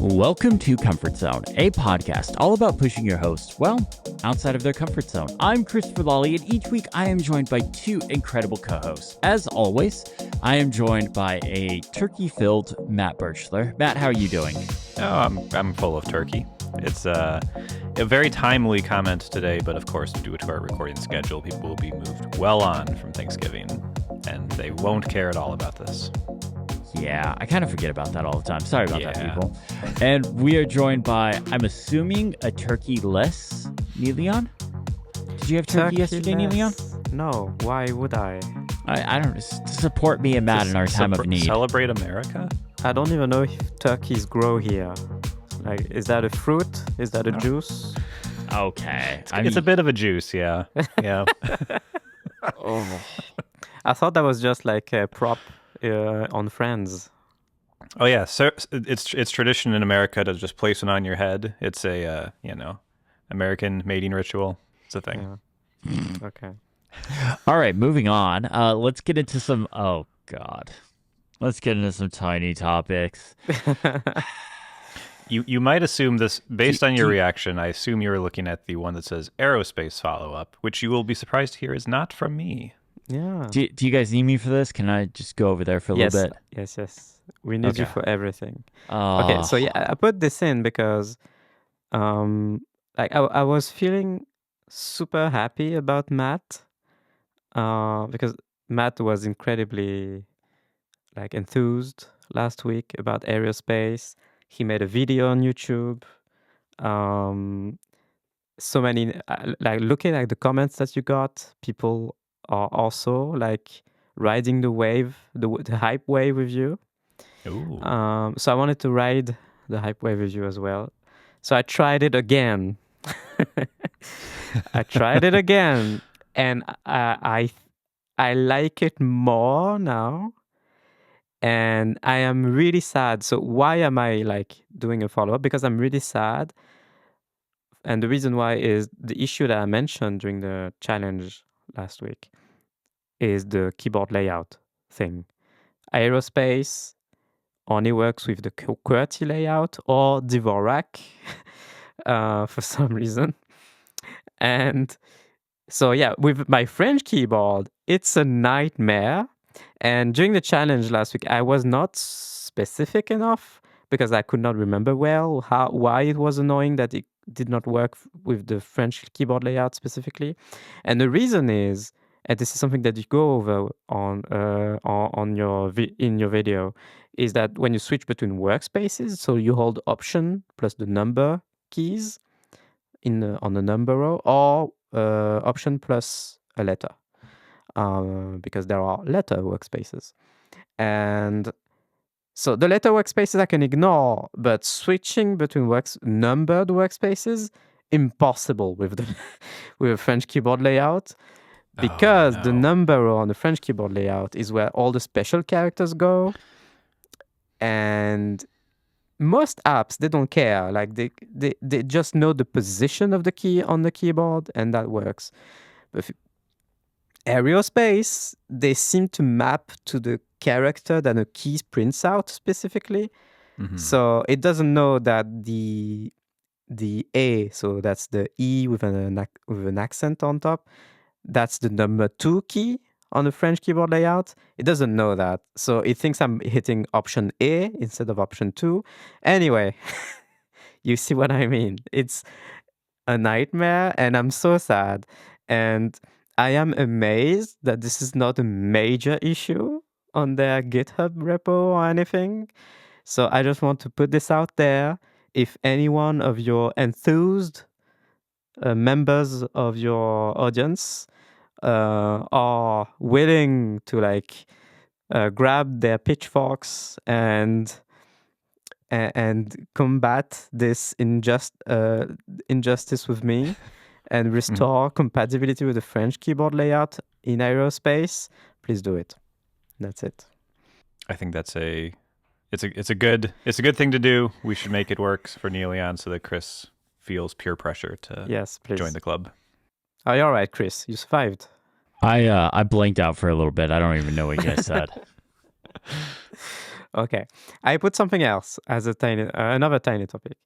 Welcome to Comfort Zone, a podcast all about pushing your hosts, outside of their comfort zone. I'm Christopher Lawley, and each week I am joined by two incredible co-hosts. As always, I am joined by a turkey-filled Matt Birchler. Matt, how are you doing? Oh, I'm full of turkey. It's a very timely comment today, but of course, due to our recording schedule, people will be moved well on from Thanksgiving, and they won't care at all about this. Yeah, I kind of forget about that all the time. Sorry about that, people. And we are joined by, I'm assuming, a turkey-less Niléane? Did you have turkey yesterday, Niléane? No, why would I? I don't know, to support me and Matt in our time of need. Celebrate America? I don't even know if turkeys grow here. Like, is that a fruit? Is that a juice? Okay. It's a bit of a juice, yeah. Yeah. Oh. I thought that was just like a prop on Friends. Oh yeah, so it's tradition in America to just place it on your head. It's a American mating ritual. It's a thing. Yeah. Okay. All right, moving on. Let's get into some. Oh God, let's get into some tiny topics. You might assume this based on your reaction. I assume you were looking at the one that says AeroSpace follow-up, which you will be surprised to hear is not from me. Yeah. Do you guys need me for this? Can I just go over there for a little bit? Yes. We need you for everything. Oh. Okay, so yeah, I put this in because I was feeling super happy about Matt because Matt was incredibly enthused last week about AeroSpace. He made a video on YouTube. So many looking at the comments that you got, people are also riding the wave, the hype wave with you. Ooh. So I wanted to ride the hype wave with you as well. So I tried it again. And I like it more now. And I am really sad. So why am I doing a follow-up? Because I'm really sad. And the reason why is the issue that I mentioned during the challenge last week is the keyboard layout thing. AeroSpace only works with the QWERTY layout or Dvorak for some reason. And so, yeah, with my French keyboard, it's a nightmare. And during the challenge last week, I was not specific enough because I could not remember well why it was annoying that it did not work with the French keyboard layout specifically. And the reason is, and this is something that you go over in your video, is that when you switch between workspaces, so you hold Option plus the number keys on the number row, or Option plus a letter, because there are letter workspaces. And so the letter workspaces I can ignore, but switching between numbered workspaces, impossible with a French keyboard layout. Because the number row on the French keyboard layout is where all the special characters go. And most apps, they don't care. They just know the position of the key on the keyboard, and that works. But AeroSpace, they seem to map to the character that the key prints out specifically. Mm-hmm. So it doesn't know that the A, so that's the E with an accent on top, that's the number 2 key on the French keyboard layout. It doesn't know that. So it thinks I'm hitting Option A instead of Option 2. Anyway, you see what I mean. It's a nightmare, and I'm so sad. And I am amazed that this is not a major issue on their GitHub repo or anything. So I just want to put this out there. If any one of your enthused members of your audience are willing to grab their pitchforks and combat this injustice with me and restore compatibility with the French keyboard layout in AeroSpace, please do it. That's it. I think it's a good thing to do. We should make it work for Niléane so that Chris feels peer pressure to join the club. Are you all right, Chris? You survived. I blanked out for a little bit. I don't even know what you guys said. Okay, I put something else as another tiny topic.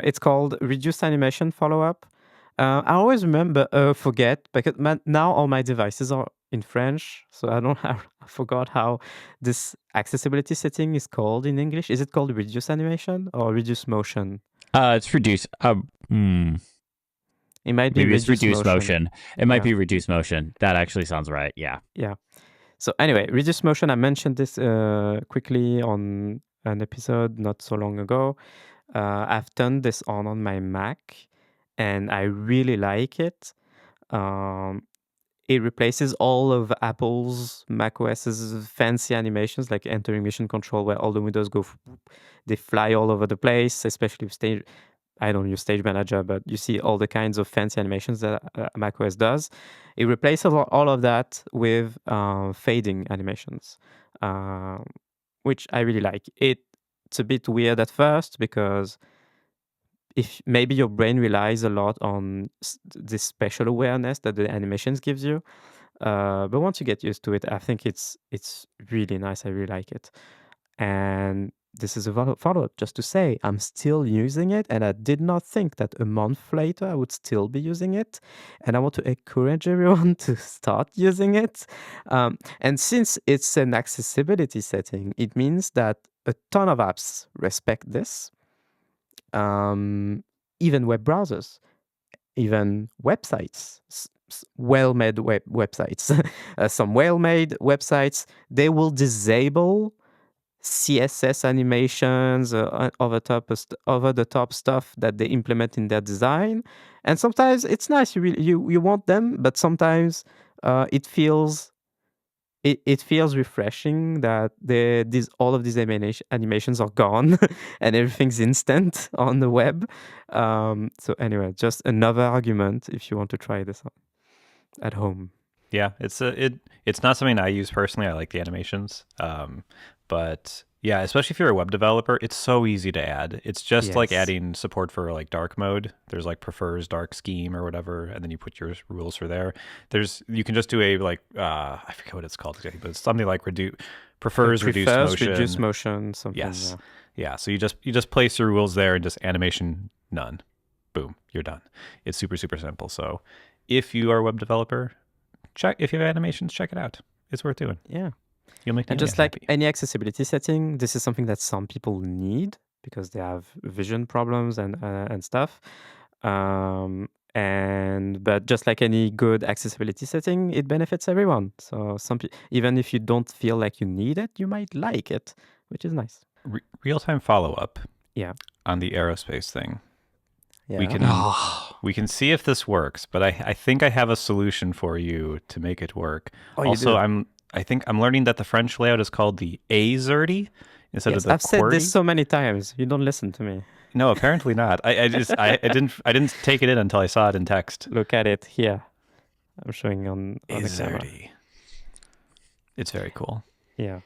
It's called reduced animation follow-up. I always forget because now all my devices are in French, so I don't have. I forgot how this accessibility setting is called in English. Is it called reduced animation or reduced motion? It's reduced. It might be Maybe it's reduced reduced motion. It might Yeah. be reduced motion. That actually sounds right. Yeah. Yeah. So anyway, reduced motion. I mentioned this quickly on an episode not so long ago. I've turned this on my Mac, and I really like it. It replaces all of Apple's macOS's fancy animations, like entering mission control, where all the windows they fly all over the place, especially with Stage. I don't use Stage Manager, but you see all the kinds of fancy animations that macOS does. It replaces all of that with fading animations, which I really like. It's a bit weird at first because if maybe your brain relies a lot on this spatial awareness that the animations gives you, but once you get used to it, I think it's really nice. I really like it. And this is a follow-up just to say I'm still using it, and I did not think that a month later I would still be using it. And I want to encourage everyone to start using it. And since it's an accessibility setting, it means that a ton of apps respect this. Even web browsers, even websites, well-made websites, some well-made websites, they will disable CSS animations, over the top stuff that they implement in their design. And sometimes it's nice, you want them, but sometimes it feels refreshing that all of these animations are gone and everything's instant on the web. So anyway, just another argument if you want to try this at home. Yeah, it's not something I use personally. I like the animations, but yeah, especially if you're a web developer, it's so easy to add. It's just like Yes. adding support for like dark mode. There's like prefers dark scheme or whatever, and then you put your rules for there. You can just do a like I forget what it's called exactly, but it's something like prefers reduced motion. Reduced motion, something. Yes. Yeah. So you just place your rules there and just animation none. Boom, you're done. It's super, super simple. So if you are a web developer, if you have animations, check it out. It's worth doing. Yeah. You'll make And just like any accessibility setting, this is something that some people need because they have vision problems and stuff. But just like any good accessibility setting, it benefits everyone. So even if you don't feel like you need it, you might like it, which is nice. Real-time follow-up. Yeah. On the AeroSpace thing. Yeah. We can see if this works, but I think I have a solution for you to make it work. Oh, also, I think I'm learning that the French layout is called the AZERTY instead of the I've said QWERTY. this so many times. You don't listen to me. No, apparently not. I didn't take it in until I saw it in text. Look at it here. I'm showing on the camera. AZERTY. It's very cool. Yeah.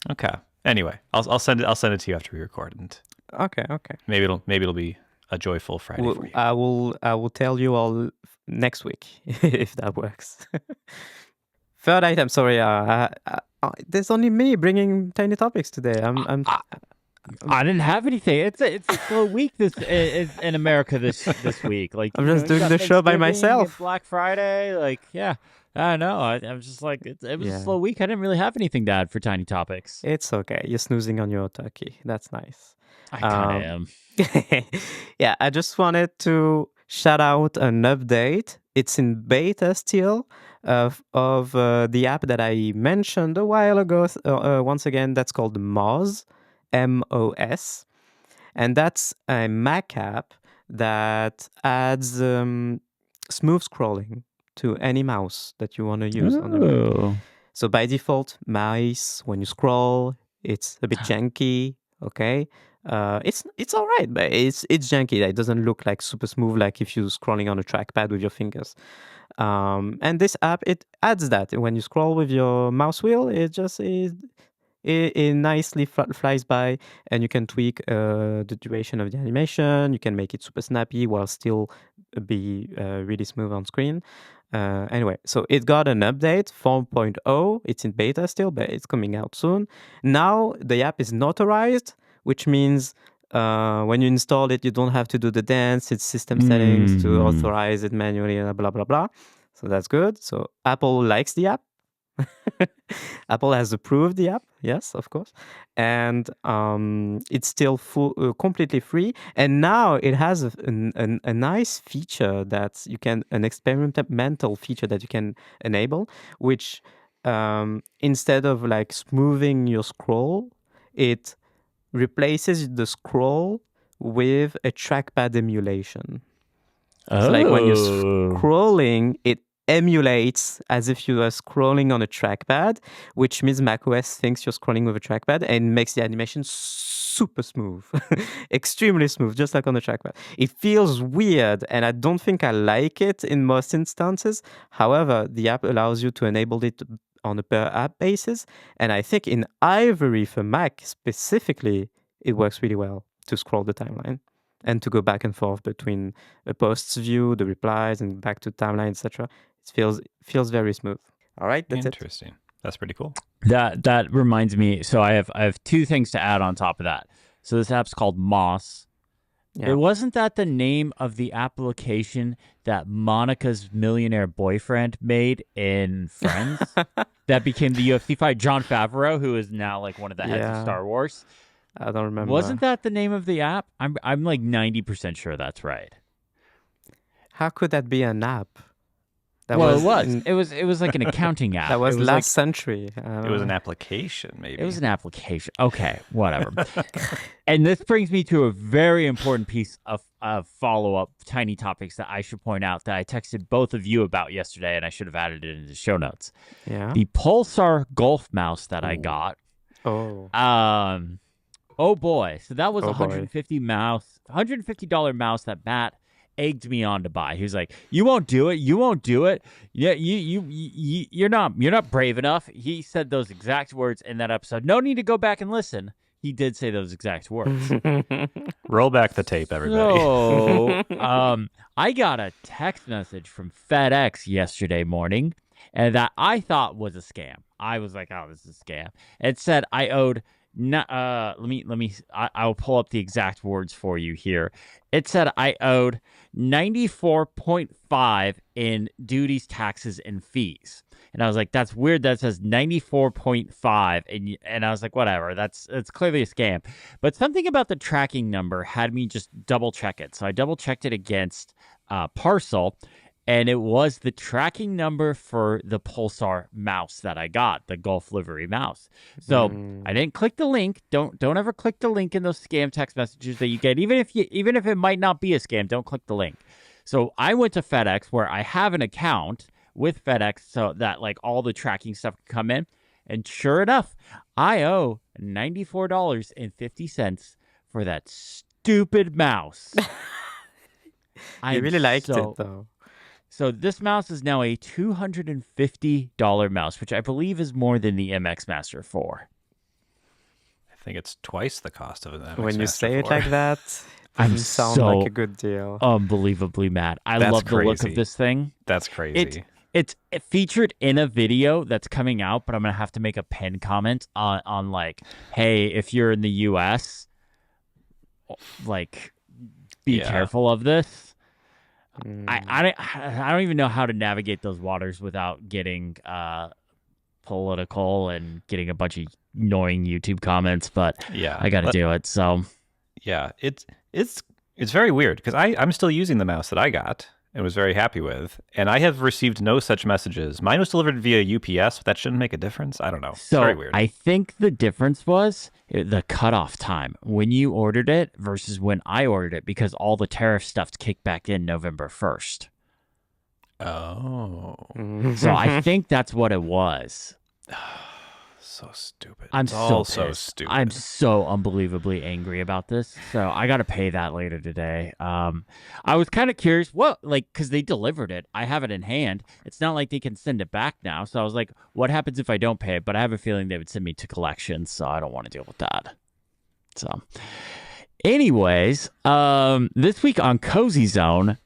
Okay. Anyway, I'll send it to you after we record, and Okay. maybe it'll be a joyful Friday for you. I will tell you all next week if that works. Third item. Sorry, there's only me bringing tiny topics today. I didn't have anything. It's a slow week in America this week. Like I'm just doing the show by myself. It's Black Friday, like yeah. I know. I'm just like it was a slow week. I didn't really have anything to add for tiny topics. It's okay. You're snoozing on your turkey. That's nice. I kind of am. Yeah, I just wanted to shout out an update. It's in beta still of the app that I mentioned a while ago. Once again, that's called Moz, MOS, and that's a Mac app that adds smooth scrolling to any mouse that you want to use on the Mac. So by default, mice, when you scroll, it's a bit janky. Okay. It's all right, but it's janky. It doesn't look like super smooth like if you're scrolling on a trackpad with your fingers. And this app, it adds that. When you scroll with your mouse wheel, it just it nicely flies by, and you can tweak the duration of the animation. You can make it super snappy while still be really smooth on screen. Anyway, so it got an update 4.0. It's in beta still, but it's coming out soon. Now the app is notarized, which means when you install it, you don't have to do the dance. It's system settings to authorize it manually and blah, blah, blah. So that's good. So Apple likes the app. Apple has approved the app, yes, of course, and it's still completely free. And now it has a nice feature that you can, an experimental feature that you can enable, which instead of like smoothing your scroll, it replaces the scroll with a trackpad emulation. So like when you're scrolling, it emulates as if you are scrolling on a trackpad, which means macOS thinks you're scrolling with a trackpad and makes the animation super smooth, extremely smooth, just like on the trackpad. It feels weird, and I don't think I like it in most instances. However, the app allows you to enable it on a per app basis, and I think in Ivory for Mac specifically, it works really well to scroll the timeline and to go back and forth between a post's view, the replies, and back to timeline, etc. It feels very smooth. All right, that's Interesting. That's pretty cool. That reminds me. So I have two things to add on top of that. So this app's called Moss. Yeah. It wasn't that the name of the application that Monica's millionaire boyfriend made in Friends that became the UFC fight, Jon Favreau, who is now like one of the heads of Star Wars. I don't remember. Wasn't that the name of the app? I'm like 90% sure that's right. How could that be an app? It was like an accounting app. That was last century. It was an application, maybe. It was an application. Okay, whatever. And this brings me to a very important piece of follow-up tiny topics that I should point out that I texted both of you about yesterday, and I should have added it into the show notes. Yeah. The Pulsar Golf mouse that I got. Oh. Oh boy. So that was $150 mouse that Matt egged me on to buy. He was like, "You won't do it. You won't do it. Yeah, you're not brave enough." He said those exact words in that episode. No need to go back and listen. He did say those exact words. Roll back the tape, everybody. So, I got a text message from FedEx yesterday morning, and that I thought was a scam. I was like, "Oh, this is a scam." It said I owed. I'll pull up the exact words for you here. It said I owed 94.5 in duties, taxes, and fees. And I was like, that's weird. That says 94.5. And I was like, whatever. It's clearly a scam. But something about the tracking number had me just double check it. So I double checked it against Parcel. And it was the tracking number for the Pulsar mouse that I got, the Golf livery mouse. So I didn't click the link. Don't ever click the link in those scam text messages that you get. Even if it might not be a scam, don't click the link. So I went to FedEx, where I have an account with FedEx, so that like all the tracking stuff can come in. And sure enough, I owe $94.50 for that stupid mouse. I really liked it though. So this mouse is now a $250 mouse, which I believe is more than the MX Master 4. I think it's twice the cost of an MX When you Master say 4. it like that, it sounds like a good deal. Unbelievably mad. I love the look of this thing. That's crazy. It's featured in a video that's coming out, but I'm going to have to make a pinned comment on like, hey, if you're in the US, like, be careful of this. I don't even know how to navigate those waters without getting political and getting a bunch of annoying YouTube comments, but I got to do it. So it's very weird because I'm still using the mouse that I got and was very happy with, and I have received no such messages. Mine was delivered via UPS, but that shouldn't make a difference. I don't know. So it's very weird. I think the difference was the cutoff time when you ordered it versus when I ordered it, because all the tariff stuff kicked back in November 1st. Oh. So I think that's what it was. So stupid. I'm so stupid. I'm so unbelievably angry about this. So I got to pay that later today. I was kind of curious, because they delivered it. I have it in hand. It's not like they can send it back now. So I was like, what happens if I don't pay it? But I have a feeling they would send me to collections, so I don't want to deal with that. So Anyways, this week on Cozy Zone,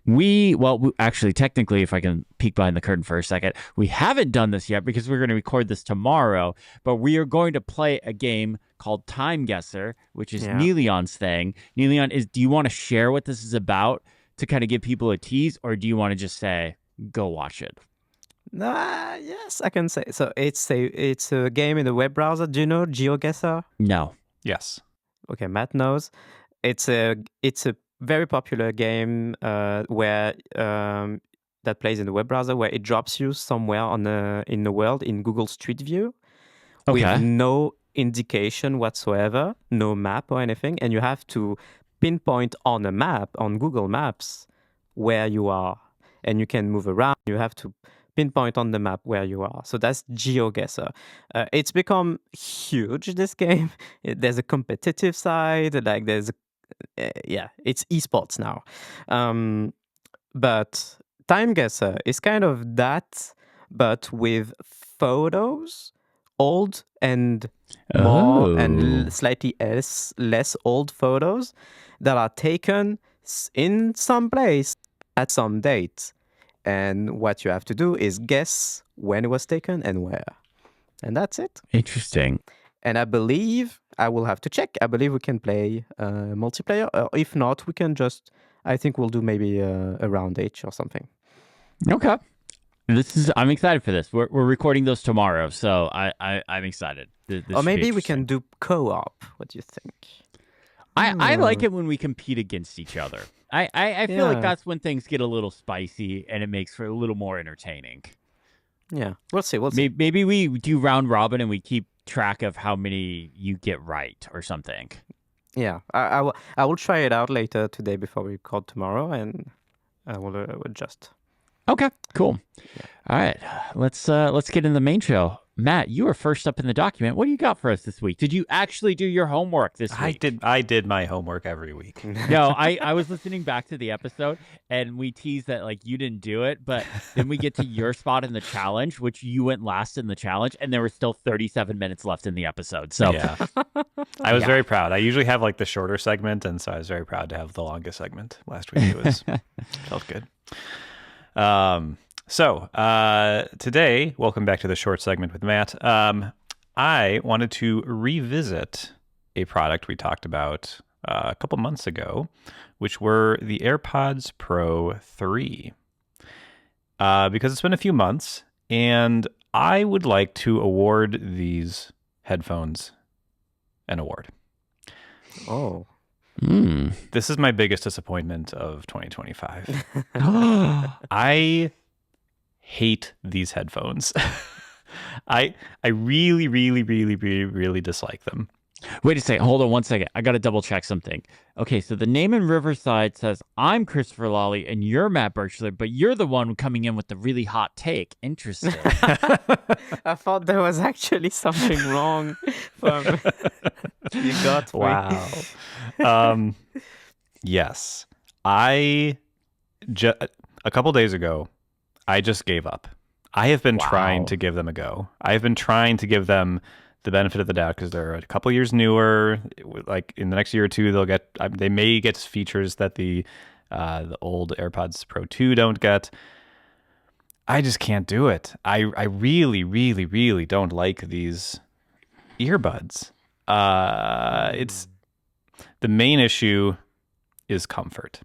actually, technically, if I can peek behind the curtain for a second, we haven't done this yet because we're going to record this tomorrow, but we are going to play a game called TimeGuessr, which is Niléane's thing. Niléane, do you want to share what this is about to kind of give people a tease, or do you want to just say, go watch it? Yes, I can say. So it's a game in the web browser. Do you know GeoGuessr? No. Yes. Okay, Matt knows. It's a very popular game where that plays in the web browser, where it drops you somewhere in the world in Google Street View with no indication whatsoever, no map or anything, and you have to pinpoint on a map on Google Maps where you are, and you can move around. You have to pinpoint on the map where you are. So that's GeoGuessr. It's become huge, this game. There's a competitive side, like it's esports now. But TimeGuessr is kind of that, but with photos, old and more and slightly less old photos that are taken in some place at some date. And what you have to do is guess when it was taken and where. And that's it. Interesting. And I believe, I will have to check, I believe we can play multiplayer. Or if not, I think we'll do maybe a round H or something. Okay. I'm excited for this. We're recording those tomorrow, so I'm excited. Or maybe we can do co-op. What do you think? I like it when we compete against each other. I feel like that's when things get a little spicy and it makes for a little more entertaining. Yeah, we'll see. Maybe we do round robin and we keep track of how many you get right or something. Yeah, I will try it out later today before we record tomorrow, and I will adjust. Okay, cool. Yeah. All right, let's get in the main show. Matt, you are first up in the document. What do you got for us this week? Did you actually do your homework this week? I did my homework every week. No, I was listening back to the episode, and we teased that like you didn't do it, but then we get to your spot in the challenge, which you went last in the challenge, and there were still 37 minutes left in the episode. So yeah, I was very proud. I usually have like the shorter segment, and so I was very proud to have the longest segment last week. It felt good. So today, welcome back to the short segment with Matt. I wanted to revisit a product we talked about a couple months ago, which were the AirPods Pro 3. Because it's been a few months, and I would like to award these headphones an award. Oh. This is my biggest disappointment of 2025. I hate these headphones. I really, really, really, really, really dislike them. Wait a second. Hold on 1 second. I got to double check something. Okay, so the name in Riverside says, I'm Christopher Lawley and you're Matt Birchler, but you're the one coming in with the really hot take. Interesting. I thought there was actually something wrong. You got me. Wow. Yes. A couple days ago, I just gave up. I have been trying to give them a go. I have been trying to give them the benefit of the doubt because they're a couple years newer. Like in the next year or two, they may get features that the old AirPods Pro 2 don't get. I just can't do it. I really, really, really don't like these earbuds. It's the main issue is comfort.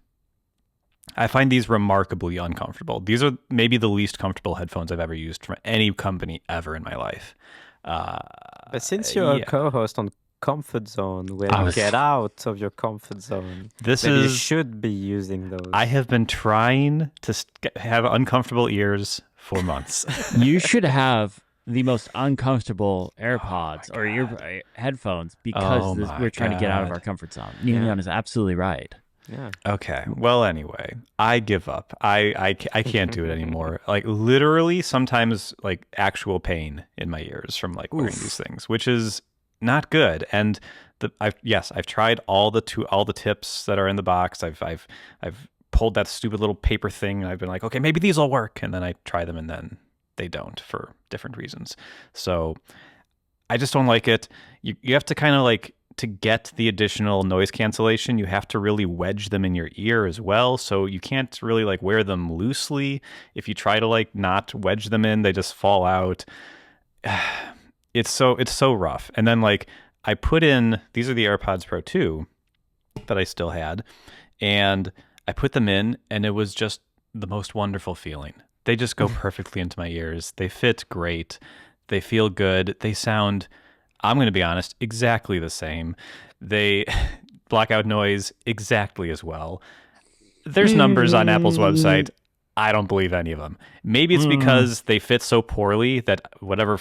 I find these remarkably uncomfortable. These are maybe the least comfortable headphones I've ever used from any company ever in my life. But since you're a co-host on Comfort Zone, where you get out of your comfort zone, you should be using those. I have been trying to have uncomfortable ears for months. You should have the most uncomfortable AirPods or ear headphones because we're trying to get out of our comfort zone. Niléane is absolutely right. Yeah. Okay. Well, anyway, I give up. I can't do it anymore. Like literally sometimes like actual pain in my ears from like wearing these things, which is not good. And I've tried all the tips that are in the box. I've pulled that stupid little paper thing and I've been like, okay, maybe these will work. And then I try them and then they don't for different reasons. So I just don't like it. You have to kind of like to get the additional noise cancellation, you have to really wedge them in your ear as well. So you can't really like wear them loosely. If you try to like not wedge them in, they just fall out. It's so rough. And then like I put in, these are the AirPods Pro 2 that I still had, and I put them in, and it was just the most wonderful feeling. They just go perfectly into my ears. They fit great. They feel good. They sound, I'm going to be honest, exactly the same. They block out noise exactly as well. There's numbers on Apple's website. I don't believe any of them. Maybe it's because they fit so poorly that whatever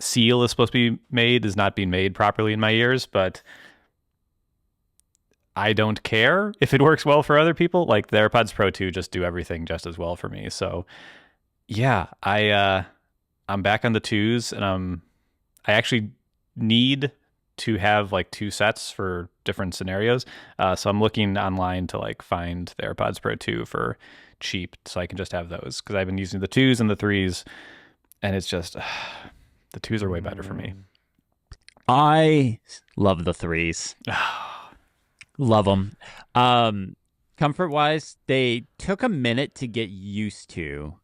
seal is supposed to be made is not being made properly in my ears, but I don't care if it works well for other people. Like the AirPods Pro 2 just do everything just as well for me. So yeah, I'm back on the 2s, and I actually need to have like 2 sets for different scenarios. So I'm looking online to like find the AirPods Pro 2 for cheap so I can just have those, because I've been using the 2s and the 3s, and it's just the 2s are way better for me. I love the 3s. Love them. Comfort wise, they took a minute to get used to,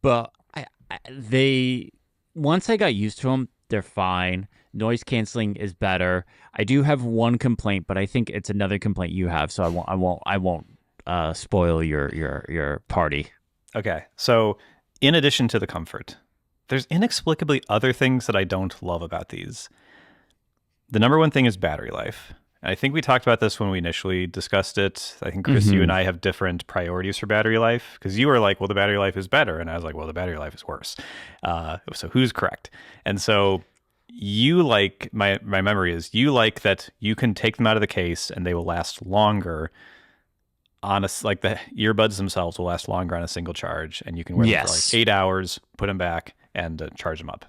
but once I got used to them, they're fine. Noise canceling is better. I do have one complaint, but I think it's another complaint you have, so I won't spoil your party. Okay, so in addition to the comfort, there's inexplicably other things that I don't love about these. The number one thing is battery life. I think we talked about this when we initially discussed it. I think, Chris, you and I have different priorities for battery life, because you were like, well, the battery life is better. And I was like, well, the battery life is worse. So who's correct? And so you like, my memory is you like that you can take them out of the case and they will last longer like the earbuds themselves will last longer on a single charge, and you can wear them for like 8 hours, put them back, and charge them up.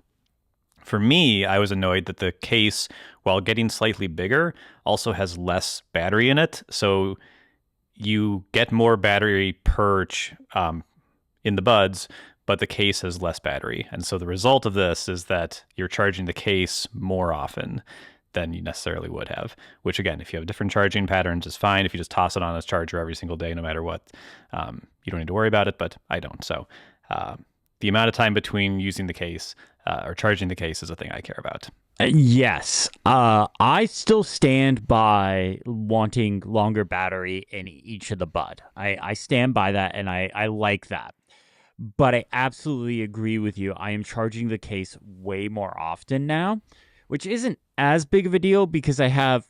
For me, I was annoyed that the case, while getting slightly bigger, also has less battery in it. So you get more battery per in the buds, but the case has less battery. And so the result of this is that you're charging the case more often than you necessarily would have, which again, if you have different charging patterns, is fine. If you just toss it on as charger every single day, no matter what, you don't need to worry about it, but I don't. So the amount of time between using the case or charging the case is a thing I care about. Yes. I still stand by wanting longer battery in each of the bud. I stand by that, and I like that. But I absolutely agree with you. I am charging the case way more often now, which isn't as big of a deal because I have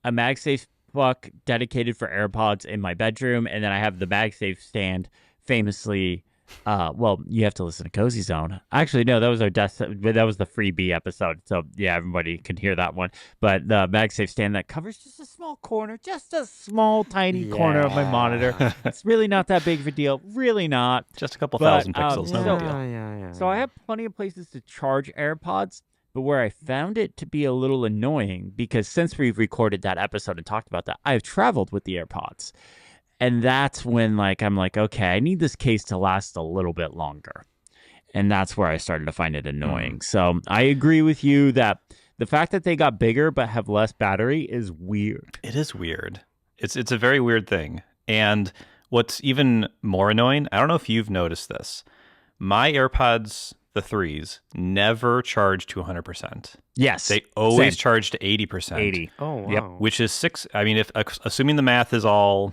a MagSafe puck dedicated for AirPods in my bedroom, and then I have the MagSafe stand famously. Well, you have to listen to Cozy Zone. Actually, no, that was that was the freebie episode. So yeah, everybody can hear that one. But the MagSafe stand that covers just a small corner, just a small, tiny corner of my monitor. It's really not that big of a deal. Really not. Just a couple thousand pixels, no big deal. Yeah. So I have plenty of places to charge AirPods, but where I found it to be a little annoying, because since we've recorded that episode and talked about that, I've traveled with the AirPods. And that's when I'm like, okay, I need this case to last a little bit longer. And that's where I started to find it annoying. So I agree with you that the fact that they got bigger but have less battery is weird. It is weird. It's a very weird thing. And what's even more annoying, I don't know if you've noticed this, my AirPods, the 3s, never charge to 100%. Yes. They always charge to 80%. 80. Oh, wow. Yep. Which is if assuming the math is all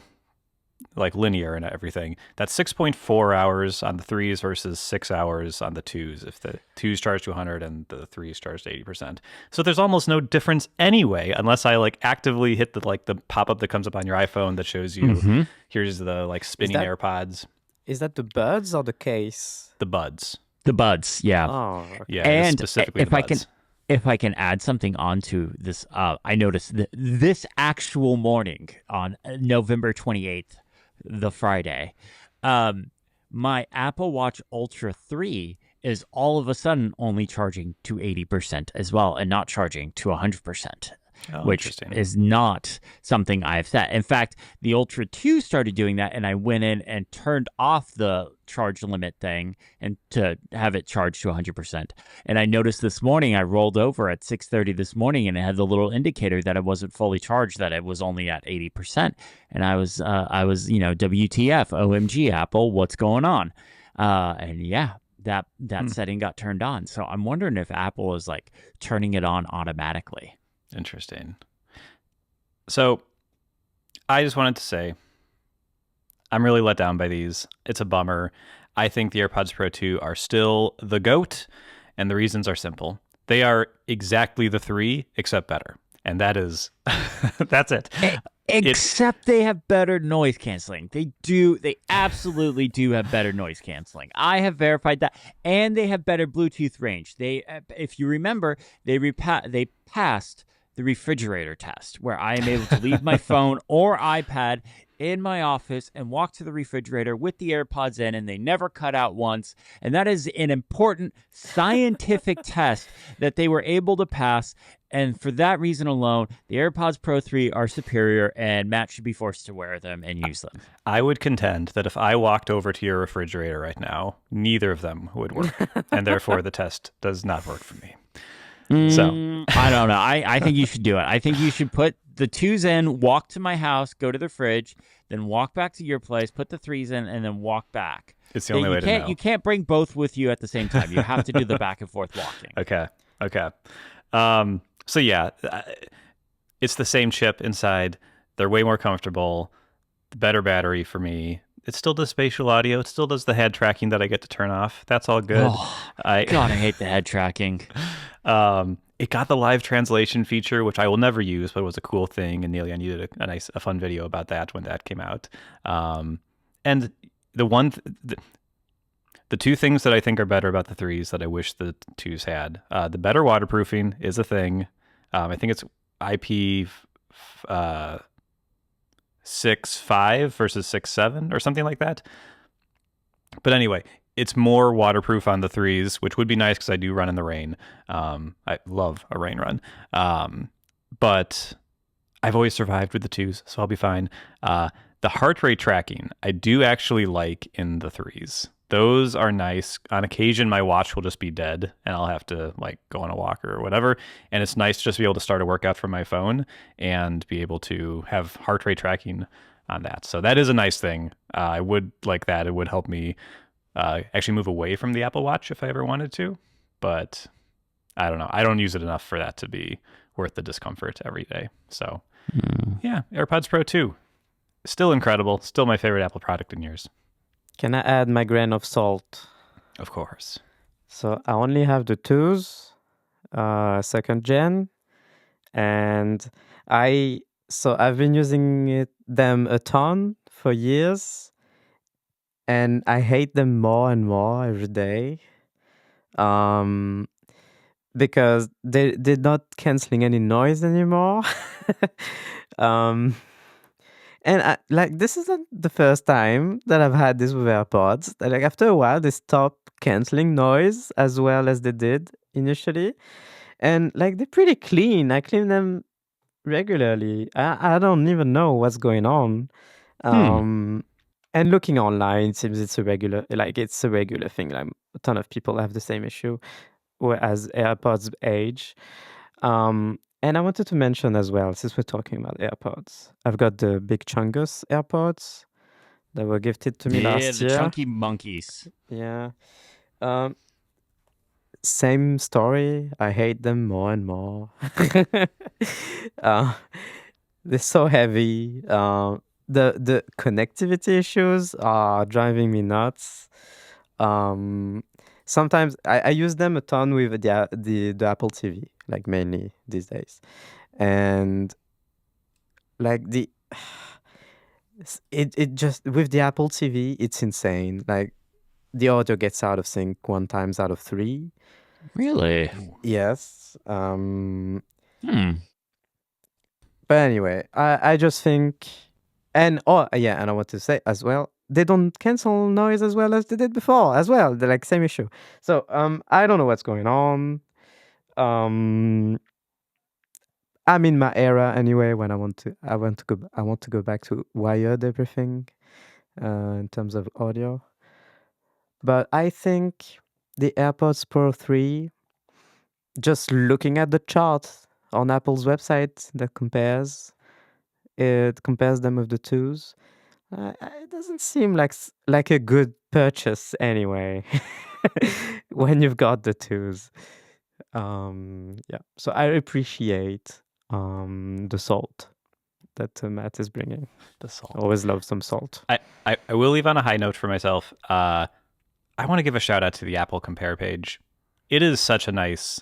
like linear and everything, that's 6.4 hours on the 3s versus 6 hours on the 2s if the 2s charge to 100 and the 3s charge to 80%. So there's almost no difference anyway, unless I actively hit the pop-up that comes up on your iPhone that shows you here's the spinning AirPods. Is that the buds or the case? The buds. The buds, yeah. Oh, okay. Yeah, and specifically if the I buds. if I can add something onto this, I noticed this actual morning on November 28th, the Friday, my Apple Watch Ultra 3 is all of a sudden only charging to 80% as well, and not charging to 100%. which interesting. is not something I've set. In fact, the Ultra 2 started doing that, and I went in and turned off the charge limit thing and to have it charged to 100%. And I noticed this morning, I rolled over at 6:30 this morning, and it had the little indicator that it wasn't fully charged, that it was only at 80%. And I was, WTF, OMG, Apple, what's going on? And yeah, that setting got turned on. So I'm wondering if Apple is like turning it on automatically. Interesting. So I just wanted to say, I'm really let down by these. It's a bummer. I think the AirPods Pro 2 are still the GOAT, and the reasons are simple. They are exactly the 3, except better. And that is, that's it. Except they have better noise canceling. They absolutely do have better noise canceling. I have verified that. And they have better Bluetooth range. If you remember, they passed the refrigerator test, where I am able to leave my phone or iPad in my office and walk to the refrigerator with the AirPods in, and they never cut out once. And that is an important scientific test that they were able to pass. And for that reason alone, the AirPods Pro 3 are superior, and Matt should be forced to wear them and use them. I would contend that if I walked over to your refrigerator right now, neither of them would work. And therefore, the test does not work for me. So I don't know. I think you should do it. I think you should put the 2s in, walk to my house, go to the fridge, then walk back to your place, put the 3s in, and then walk back. It's the only way to know. You can't bring both with you at the same time. You have to do the back and forth walking. Okay. So yeah, it's the same chip inside. They're way more comfortable. The better battery for me. It still does spatial audio. It still does the head tracking that I get to turn off. That's all good. Oh, God, I hate the head tracking. It got the live translation feature, which I will never use, but it was a cool thing. And Niléane, you did a fun video about that when that came out. And the two things that I think are better about the 3s that I wish the 2s had, the better waterproofing is a thing. I think it's IP 6.5 versus 6.7 or something like that. But anyway, it's more waterproof on the 3s, which would be nice because I do run in the rain. I love a rain run. But I've always survived with the 2s, so I'll be fine. The heart rate tracking, I do actually like in the 3s. Those are nice. On occasion, my watch will just be dead, and I'll have to like go on a walk or whatever. And it's nice to just be able to start a workout from my phone and be able to have heart rate tracking on that. So that is a nice thing. I would like that. It would help me actually move away from the Apple Watch if I ever wanted to. But I don't know. I don't use it enough for that to be worth the discomfort every day. So yeah, AirPods Pro 2. Still incredible. Still my favorite Apple product in years. Can I add my grain of salt? Of course. So I only have the 2s, 2nd gen, and I've been using them a ton for years, and I hate them more and more every day, because they're not canceling any noise anymore. And this isn't the first time that I've had this with AirPods. Like after a while, they stop canceling noise as well as they did initially, and like they're pretty clean. I clean them regularly. I don't even know what's going on. And looking online, it seems it's a regular thing. Like a ton of people have the same issue, whereas AirPods age. And I wanted to mention as well, since we're talking about AirPods, I've got the Big Chungus AirPods that were gifted to me last year. Yeah, the chunky monkeys. Yeah. Same story. I hate them more and more. They're so heavy. The connectivity issues are driving me nuts. Sometimes I use them a ton with the Apple TV, like mainly these days, and like it just with the Apple TV, it's insane. Like the audio gets out of sync 1 times out of 3. Really? Yes. But anyway, I just think, and and I want to say as well, they don't cancel noise as well as they did before as well. They're like same issue. So I don't know what's going on. I'm in my era anyway. When I want to go back to wired everything in terms of audio. But I think the AirPods Pro 3, just looking at the chart on Apple's website that compares them with the twos. It doesn't seem like a good purchase anyway. When you've got the twos. Yeah. So I appreciate the salt that Matt is bringing. The salt. Always love some salt. I will leave on a high note for myself. I want to give a shout out to the Apple Compare page. It is such a nice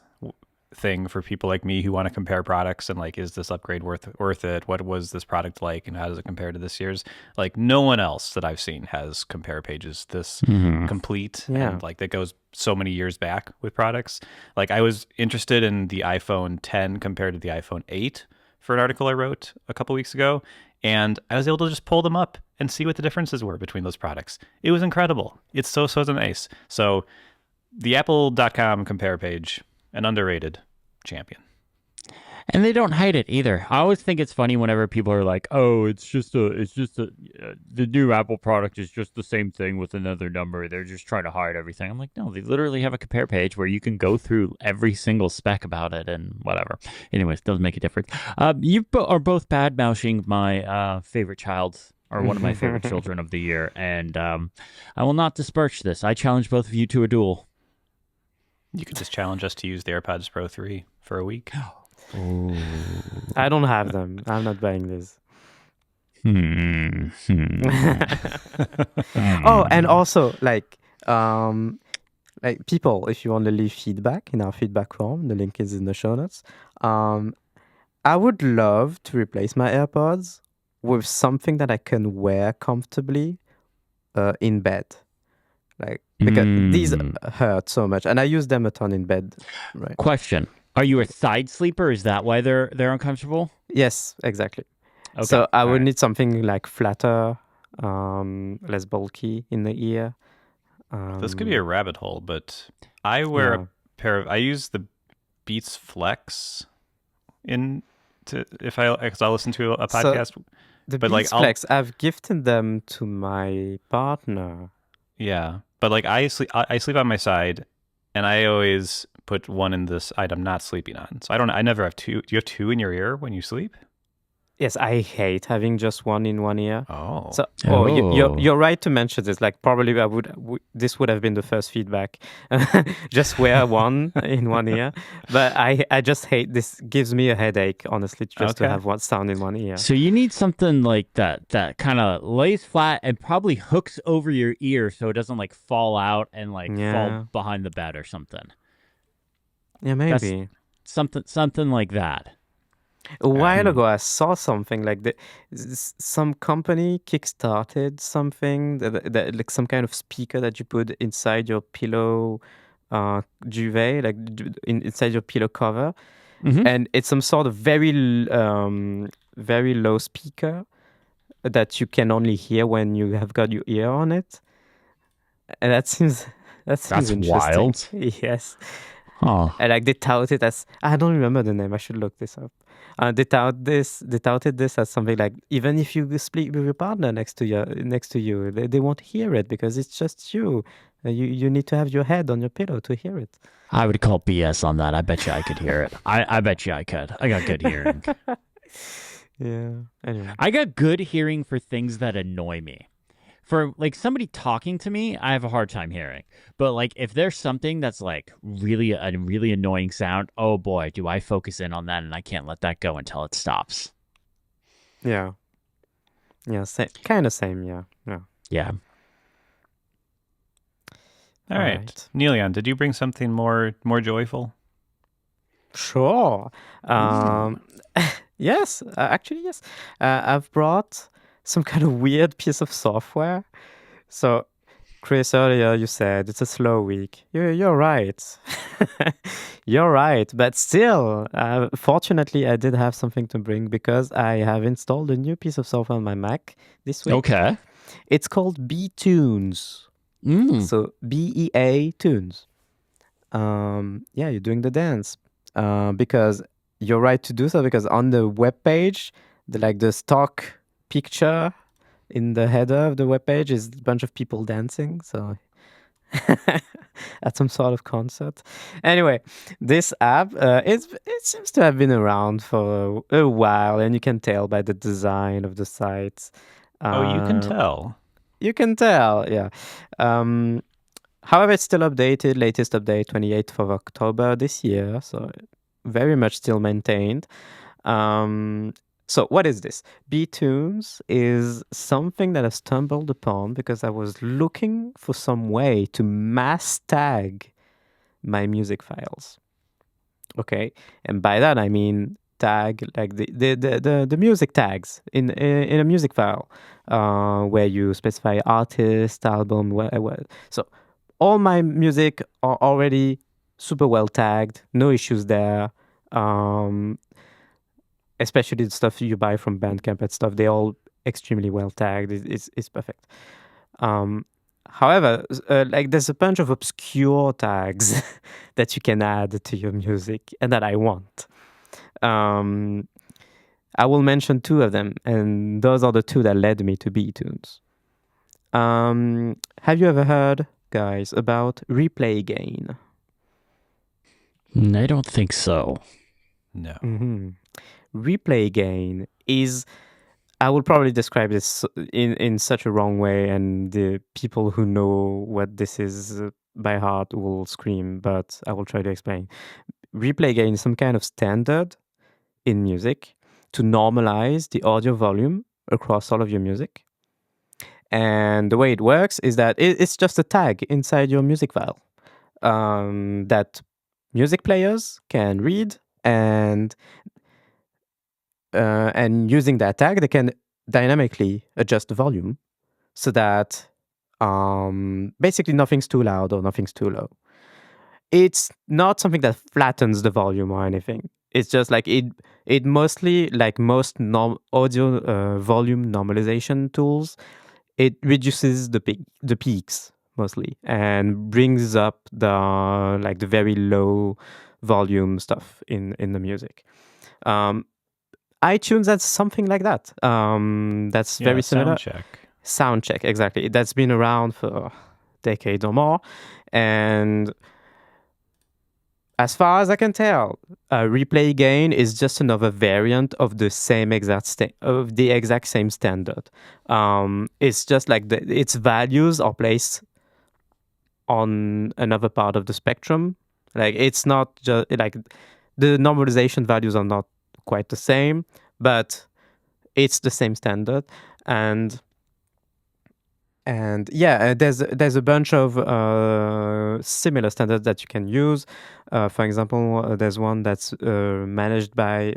thing for people like me who want to compare products and like, is this upgrade worth it? What was this product like, and how does it compare to this year's? Like, no one else that I've seen has compare pages this complete, and like that goes so many years back with products. Like, I was interested in the iPhone 10 compared to the iPhone 8 for an article I wrote a couple weeks ago, and I was able to just pull them up and see what the differences were between those products. It was incredible. It's so nice. So the apple.com compare page, an underrated champion. And they don't hide it either. I always think it's funny whenever people are like, "Oh, the new Apple product is just the same thing with another number. They're just trying to hide everything." I'm like, no, they literally have a compare page where you can go through every single spec about it and whatever. Anyways, doesn't make a difference. You are both bad mouthing my favorite child, or one of my favorite children of the year, and I will not disperse this. I challenge both of you to a duel. You could just challenge us to use the AirPods Pro 3 for a week. Ooh. I don't have them. I'm not buying this. Oh, and also like people, if you want to leave feedback in our feedback form, the link is in the show notes. I would love to replace my AirPods with something that I can wear comfortably in bed. Like, because these hurt so much, and I use them a ton in bed. Right. Question: are you a side sleeper? Is that why they're uncomfortable? Yes, exactly. Okay. So I would need something like flatter, less bulky in the ear. This could be a rabbit hole, but I wear a pair of. I use the Beats Flex if I listen to a podcast. So the Beats Flex, I've gifted them to my partner. Yeah, but like I sleep on my side, and I always put one in this side I'm not sleeping on. So I never have two. Do you have two in your ear when you sleep? Yes, I hate having just one in one ear. Oh. So, you're right to mention this. Like, probably this would have been the first feedback. Just wear one in one ear. But I just hate this. Gives me a headache, honestly, just to have one sound in one ear. So you need something like that kind of lays flat and probably hooks over your ear so it doesn't like fall out and like fall behind the bed or something. Yeah, maybe. Something like that. A while ago, I saw something like some company kickstarted something that like some kind of speaker that you put inside your pillow duvet, like inside your pillow cover, and it's some sort of very low speaker that you can only hear when you have got your ear on it, and that seems interesting. Wild. Yes. Oh. And like they tout it as, I don't remember the name. I should look this up. They touted this as something like, even if you sleep with your partner next to you, they won't hear it because it's just you. You need to have your head on your pillow to hear it. I would call BS on that. I bet you I could hear it. I bet you I could. I got good hearing. Yeah. Anyway, I got good hearing for things that annoy me. For like somebody talking to me, I have a hard time hearing. But like if there's something that's like really annoying sound, oh boy, do I focus in on that, and I can't let that go until it stops. Yeah. Yeah, kind of same, yeah. Yeah. All right. Niléane, did you bring something more joyful? Sure. Yes, actually, yes. I've brought some kind of weird piece of software. So, Chris, earlier you said it's a slow week. You're right. You're right. But still, fortunately, I did have something to bring because I have installed a new piece of software on my Mac this week. Okay. It's called beaTunes. So, BEA Tunes. Yeah, you're doing the dance. Because you're right to do so, because on the web page, the stock picture in the header of the web page is a bunch of people dancing. So at some sort of concert. Anyway, this app, it seems to have been around for a while, and you can tell by the design of the site. Oh, you can tell. You can tell, yeah. However, it's still updated. Latest update, 28th of October this year. So very much still maintained. So what is this? beaTunes is something that I stumbled upon because I was looking for some way to mass tag my music files. Okay, and by that I mean tag like the music tags in a music file, where you specify artist, album, whatever. So all my music are already super well tagged, no issues there. Especially the stuff you buy from Bandcamp and stuff, they're all extremely well tagged. It's perfect. However, like there's a bunch of obscure tags that you can add to your music and that I want. I will mention two of them, and those are the two that led me to beaTunes. Have you ever heard, guys, about replay gain? I don't think so. No. Mm-hmm. Replay gain is, I will probably describe this in such a wrong way, and the people who know what this is by heart will scream, but I will try to explain. Replay gain is some kind of standard in music to normalize the audio volume across all of your music. And the way it works is that it's just a tag inside your music file, that music players can read, and using that tag, they can dynamically adjust the volume so that basically nothing's too loud or nothing's too low. It's not something that flattens the volume or anything. It's just like it mostly, like most audio volume normalization tools, it reduces the peaks mostly and brings up the very low volume stuff in the music. iTunes has something like that. That's very similar. Soundcheck, exactly. That's been around for decades or more, and as far as I can tell, replay gain is just another variant of the same exact same standard. It's just like its values are placed on another part of the spectrum. Like it's not just like the normalization values are not quite the same, but it's the same standard. And yeah, there's a bunch of similar standards that you can use. For example, there's one that's managed by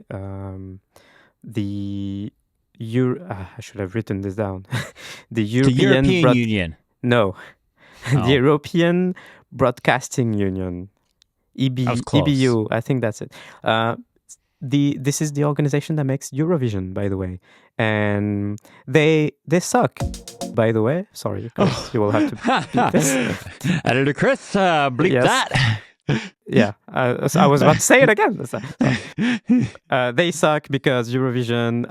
the I should have written this down. The European Union. No, the European Broadcasting Union. EBU, I think that's it. This is the organization that makes Eurovision, by the way, and they suck. By the way, sorry, Chris, you will have to bleep this. Editor Chris, bleep that. Yeah, so I was about to say it again. They suck because Eurovision,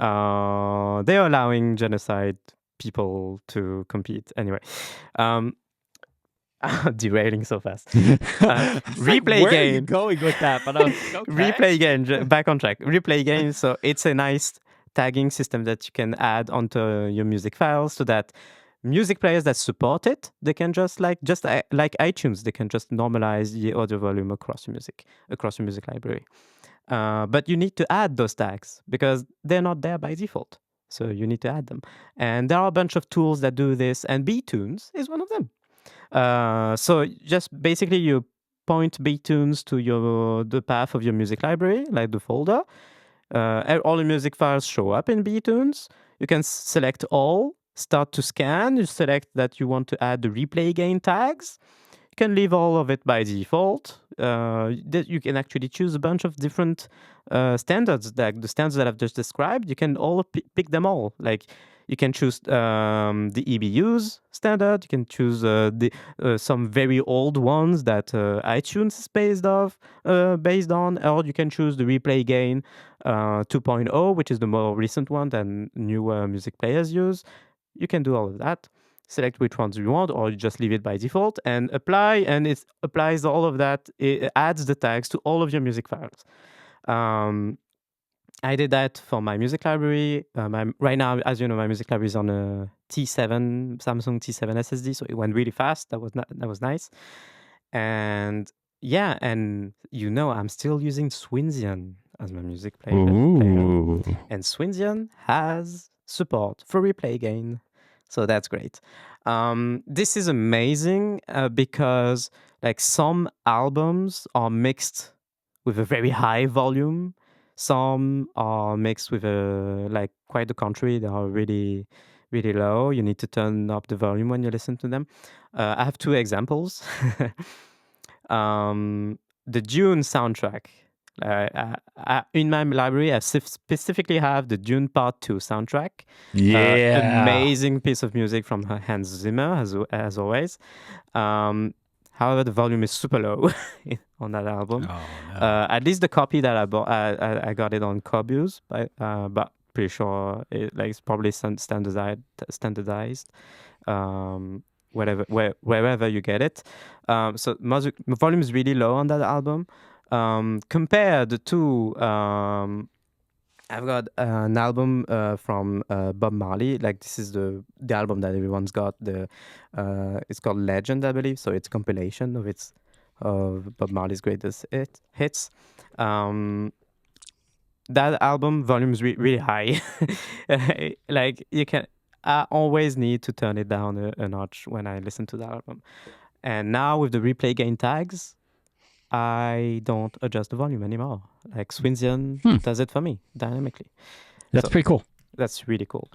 they're allowing genocide people to compete. Anyway, derailing so fast. Replay Where game. are you going with that? But okay. Replay game. Back on track. Replay game. So it's a nice tagging system that you can add onto your music files, so that music players that support it, they can just like iTunes, they can just normalize the audio volume across your music library. But you need to add those tags because they're not there by default. So you need to add them. And there are a bunch of tools that do this, and beaTunes is one of them. So just basically you point beaTunes to the path of your music library, like the folder. All the music files show up in beaTunes. You can select all, start to scan. You select that you want to add the replay gain tags. You can leave all of it by default. You can actually choose a bunch of different standards, like the standards that I've just described. You can all pick them all. Like You can choose the EBUs standard. You can choose some very old ones that iTunes is based on, or you can choose the replay gain 2.0, which is the more recent one that newer music players use. You can do all of that. Select which ones you want, or you just leave it by default and apply, and it applies all of that. It adds the tags to all of your music files. I did that for my music library. Right now, as you know, my music library is on a T7 Samsung T7 SSD, so it went really fast. That was nice. And yeah, and I'm still using Swinzian as my music player. Ooh. And Swinzian has support for replay gain. So that's great. This is amazing because like some albums are mixed with a very high volume. Some are mixed with quite the contrary. They are really, really low. You need to turn up the volume when you listen to them. I have two examples. The Dune soundtrack. In my library, I specifically have the Dune Part 2 soundtrack. Yeah. Amazing piece of music from Hans Zimmer, as always. However, the volume is super low on that album. Oh, no. At least the copy that I bought, I got it on Qobuz, but pretty sure it's probably standardized. Wherever you get it. So volume is really low on that album. Compared to I've got an album from Bob Marley. Like this is the album that everyone's got. It's called Legend, I believe. So it's a compilation of Bob Marley's greatest hits. That album volume is really high. Like I always need to turn it down a notch when I listen to the album. And now with the replay gain tags, I don't adjust the volume anymore. Like Swinzian does it for me dynamically. That's pretty cool. That's really cool.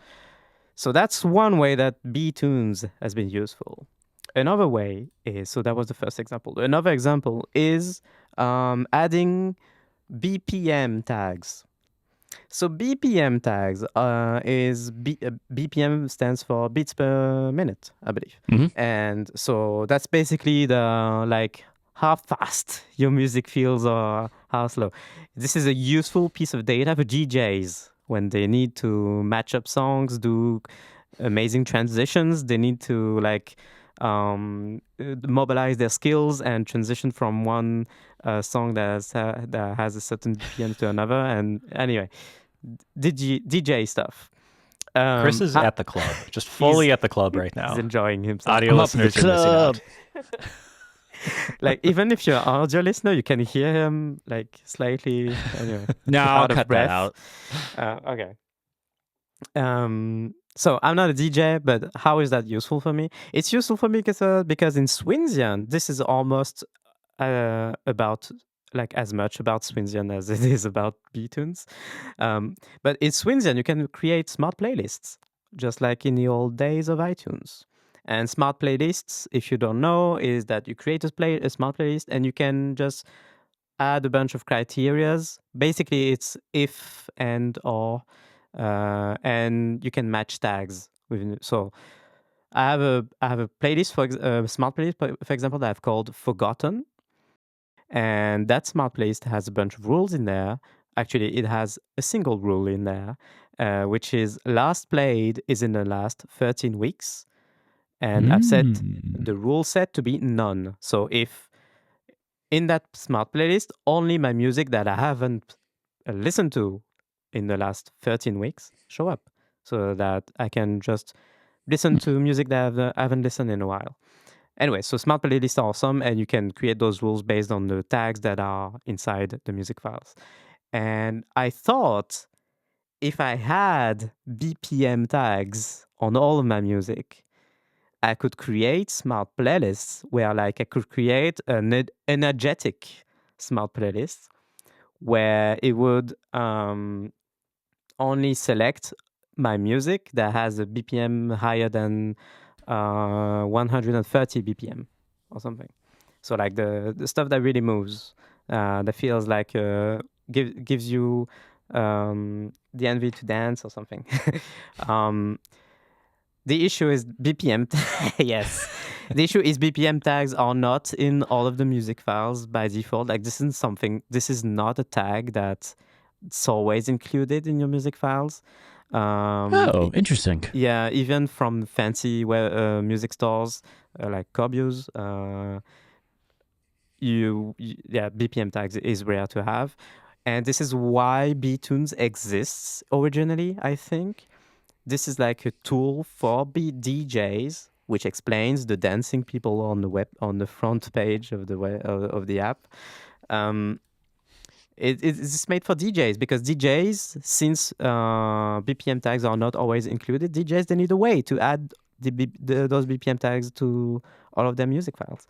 So that's one way that beaTunes has been useful. Another way is, so that was the first example. Another example is adding BPM tags. So BPM tags is BPM stands for beats per minute, I believe. Mm-hmm. And so that's basically the how fast your music feels or how slow. This is a useful piece of data for DJs when they need to match up songs, do amazing transitions. They need to mobilize their skills and transition from one song that has a certain BPM to another. And anyway, DJ stuff. Chris is at the club, just fully at the club right now. He's enjoying himself. Audio listeners are missing out. Even if you're an audio listener, you can hear him slightly No, out I'll of cut breath. that out. Okay. So I'm not a DJ, but how is that useful for me? It's useful for me because in Swinzian, this is almost about as much about Swinzian as it is about beaTunes. But in Swinzian, you can create smart playlists, just like in the old days of iTunes. And smart playlists, if you don't know, is that you create a smart playlist and you can just add a bunch of criterias. Basically, it's if and or, and you can match tags within. So I have a playlist for smart playlist, for example, that I've called Forgotten, and that smart playlist has a bunch of rules in there. Actually, it has a single rule in there, which is last played is in the last 13 weeks. And I've set the rule set to be none. So if in that smart playlist, only my music that I haven't listened to in the last 13 weeks show up, so that I can just listen to music that I haven't listened in a while. Anyway, so smart playlists are awesome, and you can create those rules based on the tags that are inside the music files. And I thought if I had BPM tags on all of my music, I could create smart playlists where I could create an energetic smart playlist where it would only select my music that has a BPM higher than 130 BPM or something. So the stuff that really moves, that feels gives you the envy to dance or something. The issue is BPM. Yes. The issue is BPM tags are not in all of the music files by default. Like this is not a tag that's always included in your music files. Oh, interesting. Yeah, even from fancy music stores like Corbius, BPM tags is rare to have. And this is why beaTunes exists originally, I think. This is like a tool for DJs, which explains the dancing people on the front page of the app. It's made for DJs because DJs, since BPM tags are not always included, DJs, they need a way to add those BPM tags to all of their music files.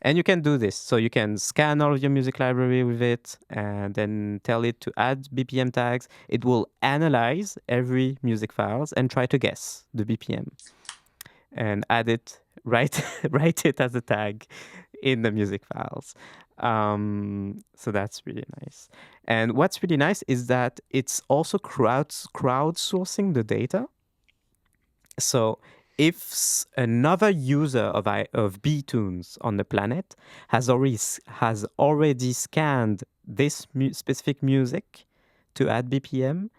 And you can do this. So you can scan all of your music library with it and then tell it to add BPM tags. It will analyze every music files and try to guess the BPM and add it, write it as a tag in the music files. So that's really nice. And what's really nice is that it's also crowdsourcing the data. So if another user of beaTunes on the planet has already scanned this specific music to add BPM,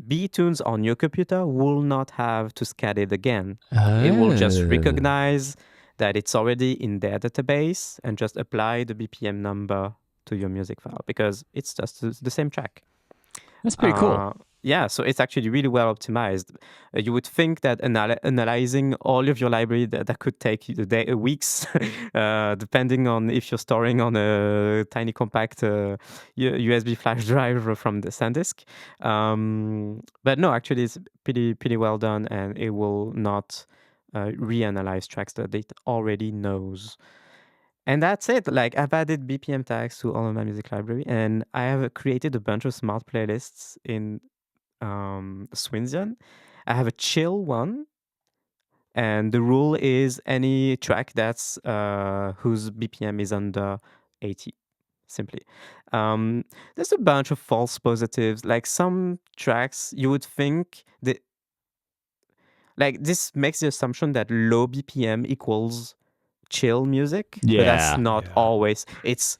beaTunes on your computer will not have to scan it again. It will just recognize that it's already in their database and just apply the BPM number to your music file because it's just the same track. That's pretty cool. Yeah, so it's actually really well optimized. You would think that analyzing all of your library that could take you weeks, depending on if you're storing on a tiny compact USB flash drive from the SanDisk. But no, actually, it's pretty well done, and it will not reanalyze tracks that it already knows. And that's it. Like I've added BPM tags to all of my music library, and I have created a bunch of smart playlists in Swinzian. I have a chill one, and the rule is any track that's whose BPM is under 80. Simply, there's a bunch of false positives. Like some tracks, you would think that, like this makes the assumption that low BPM equals chill music, but that's not always. It's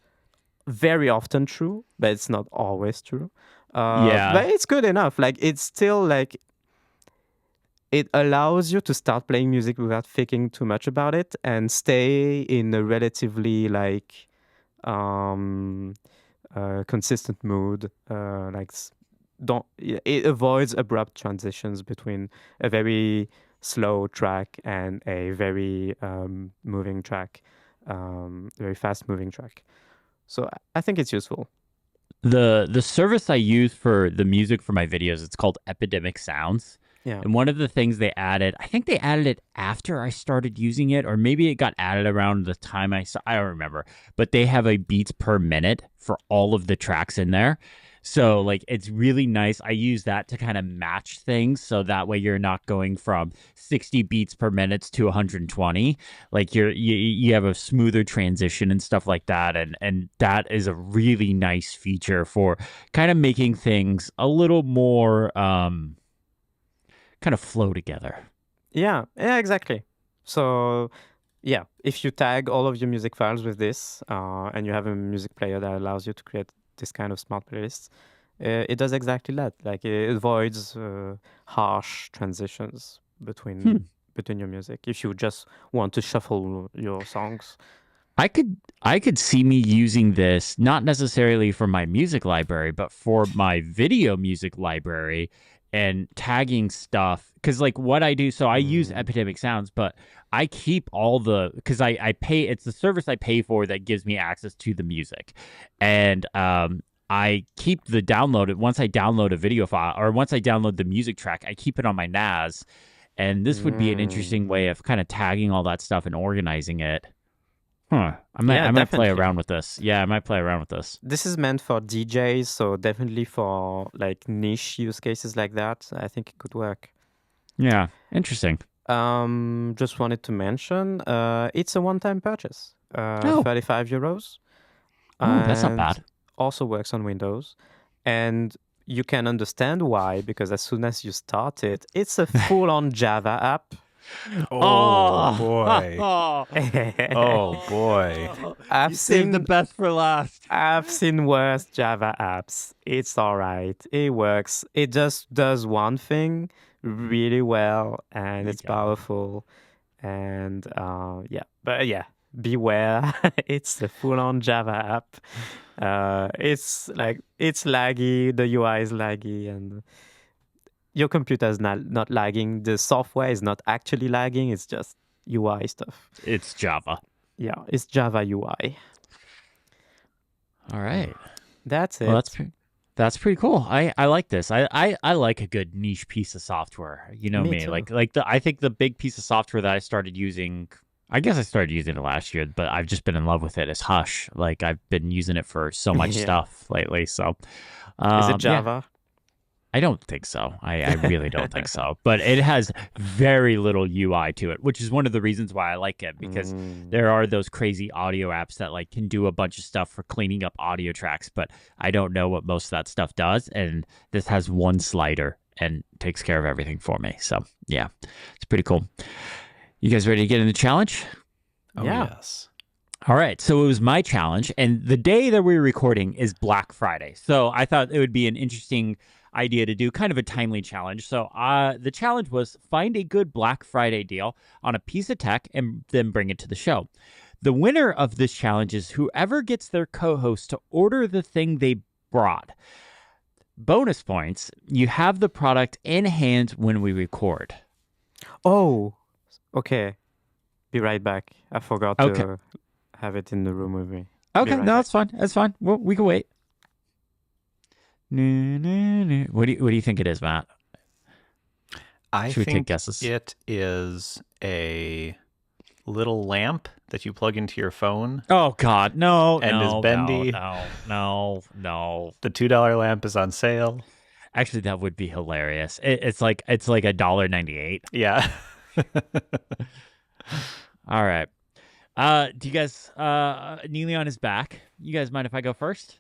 very often true, but it's not always true. But it's good enough. Like it's still like it allows you to start playing music without thinking too much about it and stay in a relatively like consistent mood. It avoids abrupt transitions between a very slow track and a very moving track, very fast moving track. So I think it's useful. The service I use for the music for my videos, it's called Epidemic Sounds. Yeah. And one of the things they added, I think they added it after I started using it, or maybe it got added around the time I don't remember. But they have a beats per minute for all of the tracks in there. So like it's really nice. I use that to kind of match things so that way you're not going from 60 beats per minute to 120. Like you have a smoother transition and stuff like that, and that is a really nice feature for kind of making things a little more kind of flow together. Yeah, exactly. So yeah, if you tag all of your music files with this and you have a music player that allows you to create this kind of smart playlists, it does exactly that. Like it avoids harsh transitions between your music if you just want to shuffle your songs. I could see me using this not necessarily for my music library, but for my video music library and tagging stuff. Because like what I do, so I use Epidemic Sounds, but I keep all because I pay, it's the service I pay for that gives me access to the music. And I keep the download. Once I download a video file or once I download the music track, I keep it on my NAS. And this would be an interesting way of kind of tagging all that stuff and organizing it. I might play around with this. Yeah, I might play around with this. This is meant for DJs, so definitely for like niche use cases like that, I think it could work. Yeah, interesting. Just wanted to mention, it's a one-time purchase. 35 euros. Oh, that's not bad. Also works on Windows, and you can understand why, because as soon as you start it, it's a full-on Java app. Oh boy. Oh boy. You saved the best for last. I've seen worse Java apps. It's all right. It works. It just does one thing really well, and it's powerful. And beware. It's a full-on Java app. It's laggy. The UI is laggy, and your computer is not lagging. The software is not actually lagging. It's just UI stuff. It's Java. Yeah, it's Java UI. All right. That's it. Well, that's pretty cool. I like this. I like a good niche piece of software. You know me. I think the big piece of software that I started using, I guess I started using it last year, but I've just been in love with it, is Hush. Like, I've been using it for so much stuff lately. So is it Java? I don't think so. I really don't think so. But it has very little UI to it, which is one of the reasons why I like it, because there are those crazy audio apps that like can do a bunch of stuff for cleaning up audio tracks, but I don't know what most of that stuff does. And this has one slider and takes care of everything for me. So yeah, it's pretty cool. You guys ready to get in the challenge? Oh, yes. All right. So it was my challenge, and the day that we're recording is Black Friday. So I thought it would be an interesting idea to do kind of a timely challenge. So the challenge was find a good Black Friday deal on a piece of tech and then bring it to the show. The winner of this challenge is whoever gets their co-host to order the thing they brought. Bonus points, you have the product in hand when we record. Oh, okay. Be right back. I forgot to have it in the room with me. Okay, no, that's fine. That's fine. Well, we can wait. What do you think it is, Matt? I think it is a little lamp that you plug into your phone. Oh God, no! And is bendy. No. The $2 lamp is on sale. Actually, that would be hilarious. It's like $1.98. Yeah. All right. Do you guys? Niléane is back. You guys mind if I go first?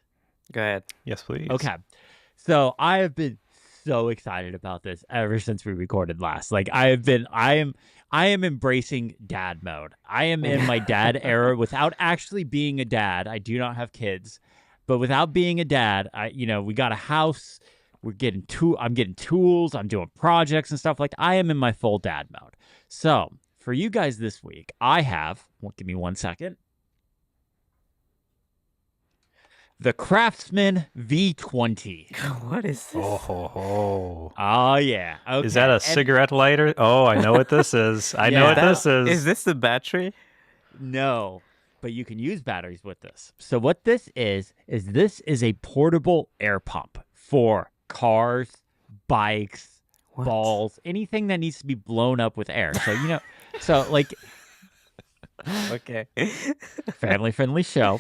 Go ahead. Yes, please. Okay. So I have been so excited about this ever since we recorded last. Like I am embracing dad mode. I am in my dad era without actually being a dad. I do not have kids, but without being a dad, we got a house. I'm getting tools. I'm doing projects and stuff like that. I am in my full dad mode. So for you guys this week, I have, give me 1 second. The Craftsman V20. What is this? Oh yeah. Okay. Is that a cigarette lighter? Oh, I know what this is. I know what this is. Is this the battery? No, but you can use batteries with this. So what this is this is a portable air pump for cars, bikes, balls, anything that needs to be blown up with air. So like okay. Family-friendly show.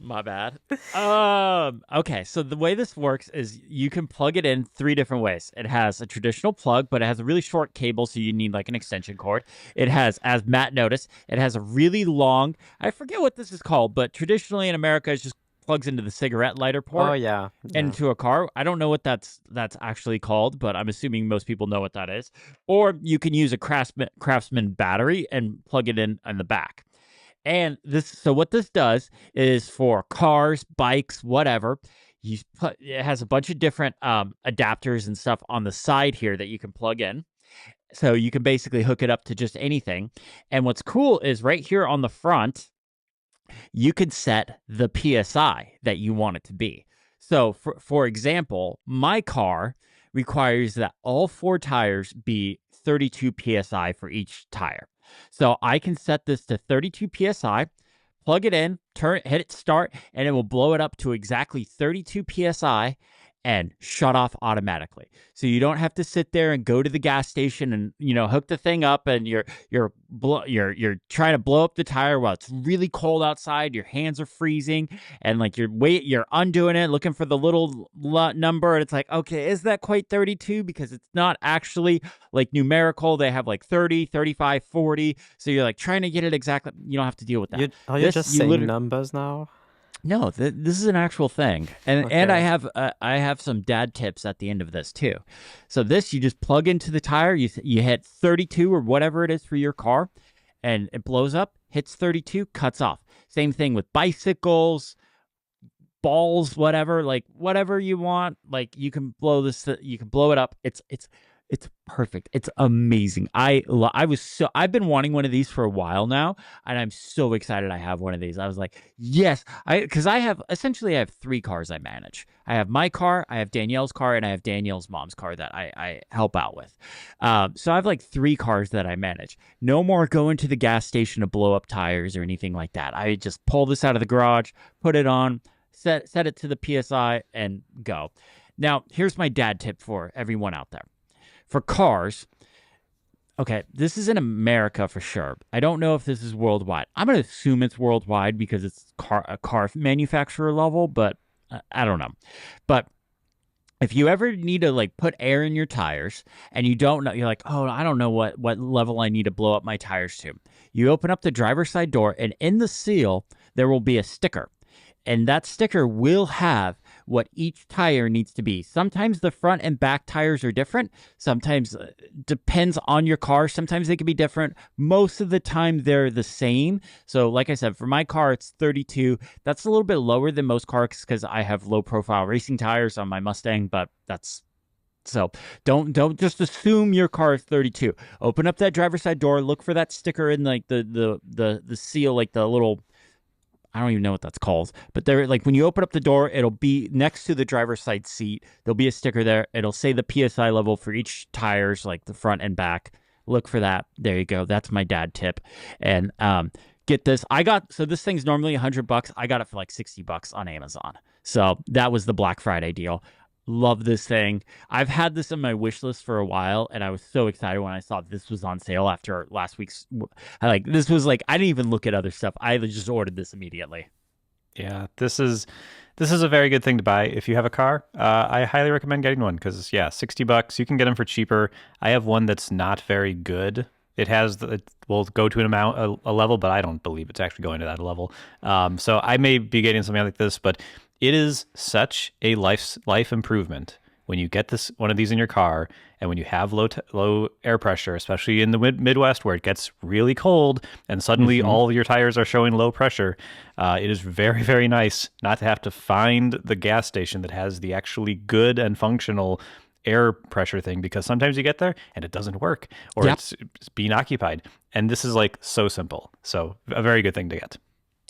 My bad. Okay, so the way this works is you can plug it in 3 different ways. It has a traditional plug, but it has a really short cable, so you need like an extension cord. It has, as Matt noticed, it has a really long, I forget what this is called, but traditionally in America, it just plugs into the cigarette lighter port. Oh, yeah. Into a car. I don't know what that's actually called, but I'm assuming most people know what that is. Or you can use a Craftsman battery and plug it in the back. And what this does is for cars, bikes, whatever, it has a bunch of different adapters and stuff on the side here that you can plug in. So you can basically hook it up to just anything. And what's cool is right here on the front, you can set the PSI that you want it to be. So for example, my car requires that all 4 tires be 32 PSI for each tire. So I can set this to 32 PSI, plug it in, hit it start, and it will blow it up to exactly 32 PSI and shut off automatically. So you don't have to sit there and go to the gas station and, hook the thing up and you're trying to blow up the tire while it's really cold outside, your hands are freezing, and like you're undoing it, looking for the little number, and it's like, okay, is that quite 32? Because it's not actually like numerical. They have like 30, 35, 40. So you're like trying to get it exactly. You don't have to deal with that. You're just saying numbers now? No, this is an actual thing, and I have some dad tips at the end of this too. So this you just plug into the tire, you hit 32 or whatever it is for your car, and it blows up, hits 32, cuts off. Same thing with bicycles, balls, whatever, like whatever you want, like you can blow it up. It's perfect. It's amazing. I've been wanting one of these for a while now, and I'm so excited I have one of these. I was like, yes, because I have 3 cars I manage. I have my car, I have Danielle's car, and I have Danielle's mom's car that I help out with. So I have like 3 cars that I manage. No more going to the gas station to blow up tires or anything like that. I just pull this out of the garage, put it on, set it to the PSI, and go. Now, here's my dad tip for everyone out there. For cars, okay, this is in America for sure. I don't know if this is worldwide. I'm going to assume it's worldwide because it's a car manufacturer level, but I don't know. But if you ever need to like put air in your tires and you don't know, you're like, oh, I don't know what level I need to blow up my tires to. You open up the driver's side door, and in the seal, there will be a sticker. And that sticker will have what each tire needs to be. Sometimes the front and back tires are different. Sometimes depends on your car. Sometimes they can be different. Most of the time they're the same. So like I said, for my car, it's 32. That's a little bit lower than most cars because I have low profile racing tires on my Mustang, but that's so don't just assume your car is 32. Open up that driver's side door, look for that sticker in like the seal, like the little, I don't even know what that's called, but they're like when you open up the door, it'll be next to the driver's side seat. There'll be a sticker there. It'll say the PSI level for each tires, like the front and back. Look for that. There you go. That's my dad tip. And get this. So this thing's normally $100. I got it for like $60 on Amazon. So that was the Black Friday deal. Love this thing. I've had this on my wish list for a while, and I was so excited when I saw this was on sale after last week's. This was like I didn't even look at other stuff. I just ordered this immediately. Yeah, this is a very good thing to buy if you have a car. I highly recommend getting one because $60 you can get them for cheaper. I have one that's not very good. It will go to a level, but I don't believe it's actually going to that level. So I may be getting something like this, but it is such a life improvement when you get one of these in your car, and when you have low air pressure, especially in the Midwest where it gets really cold, and suddenly all of your tires are showing low pressure. It is very, very nice not to have to find the gas station that has the actually good and functional air pressure thing, because sometimes you get there and it doesn't work, or it's being occupied. And this is like so simple. So a very good thing to get.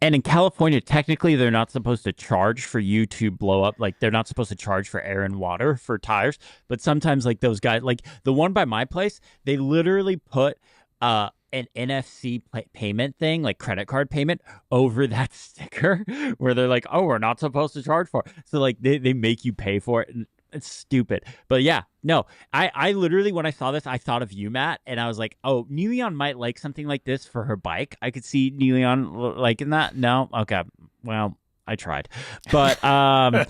And in California, technically, they're not supposed to charge for you to blow up. Like, they're not supposed to charge for air and water for tires. But sometimes, like, those guys, like the one by my place, they literally put an NFC payment thing, like credit card payment, over that sticker where they're like, oh, we're not supposed to charge for it. So, like, they make you pay for it. And it's stupid. But yeah, no, I literally, when I saw this, I thought of you, Matt, and I was like, oh, Niléane might like something like this for her bike. I could see Niléane liking that. No? Okay. Well, I tried. But I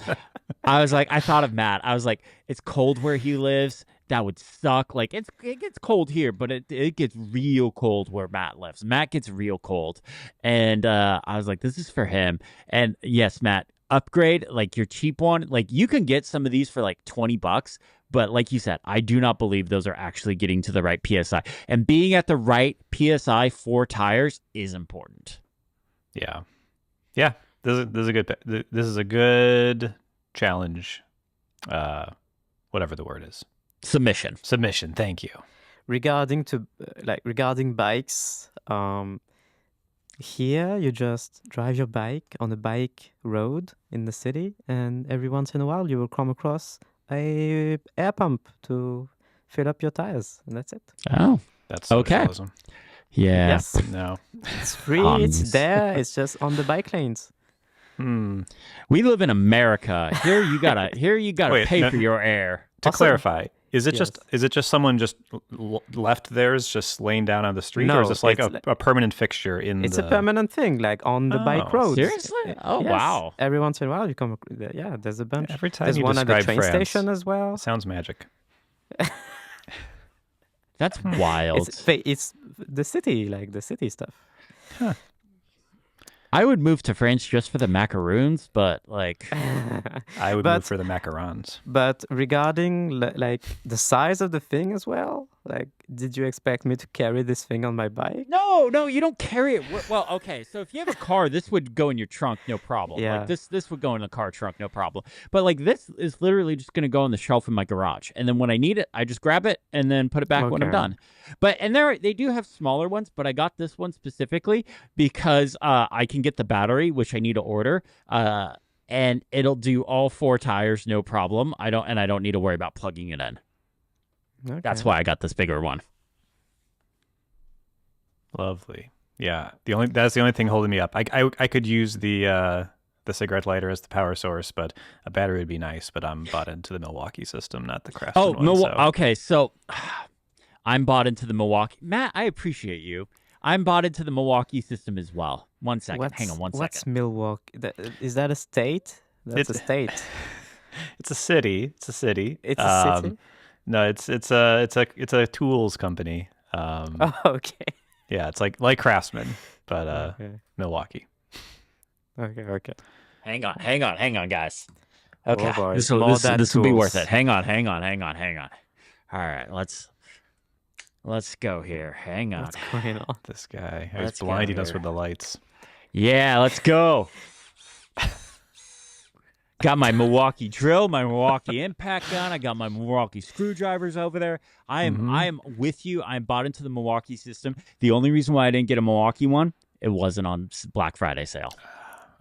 was like, I thought of Matt. I was like, it's cold where he lives. That would suck. Like, it gets cold here, but it gets real cold where Matt lives. Matt gets real cold. And I was like, this is for him. And yes, Matt, upgrade like your cheap one. Like, you can get some of these for like $20, but like you said, I do not believe those are actually getting to the right PSI, and being at the right PSI for tires is important. Yeah. This is a good challenge. Whatever the word is. Submission. Thank you. Regarding bikes, here you just drive your bike on a bike road in the city, and every once in a while you will come across a air pump to fill up your tires, and that's it. Oh, that's socialism. Okay. Yeah. Yes. No. It's free. It's there. It's just on the bike lanes. We live in America. Here you gotta Wait, pay for your air. To clarify, is it just someone just left theirs just laying down on the street, No, or is this like a permanent fixture in It's a permanent thing, like on the bike roads. Seriously? Oh, Yes. wow. Every once in a while you come. Yeah, there's a bunch. Every time there's you one at the describe train France, station as well. Sounds magic. That's wild. It's the city, like the city stuff. Huh. I would move to France just for the macaroons, but like, I would But- move for the macarons. But regarding like the size of the thing as well, like, did you expect me to carry this thing on my bike? no, you don't carry it. Well, okay, so if you have a car, this would go in your trunk, no problem. Yeah. Like this would go in the car trunk, no problem. But like this is literally just gonna go on the shelf in my garage, and then when I need it, I just grab it and then put it back when I'm Okay. done. And they do have smaller ones, but I got this one specifically because I can get the battery, which I need to order. And it'll do all 4 tires, no problem. I don't need to worry about plugging it in. Okay. That's why I got this bigger one. Lovely. Yeah. That's the only thing holding me up. I could use the cigarette lighter as the power source, but a battery would be nice. But I'm bought into the Milwaukee system, not the Craftsman one. So. Okay. So I'm bought into the Milwaukee. Matt, I appreciate you. I'm bought into the Milwaukee system as well. One second. Hang on one second. What's Milwaukee? Is that a state? That's a state. It's a city. It's a city. It's a city. No, it's a tools company. Oh, okay. Yeah, it's like Craftsman, but Okay. Milwaukee. Okay. Hang on, guys. Okay, boy. this More will than be worth tools. it. Hang on. All right, let's go here. Hang on. What's going on? This guy, he's Let's go blinding us here. with the lights. Yeah, let's go. Got my Milwaukee drill, my Milwaukee impact gun. I got my Milwaukee screwdrivers over there. I am with you. I'm bought into the Milwaukee system. The only reason why I didn't get a Milwaukee one, it wasn't on Black Friday sale.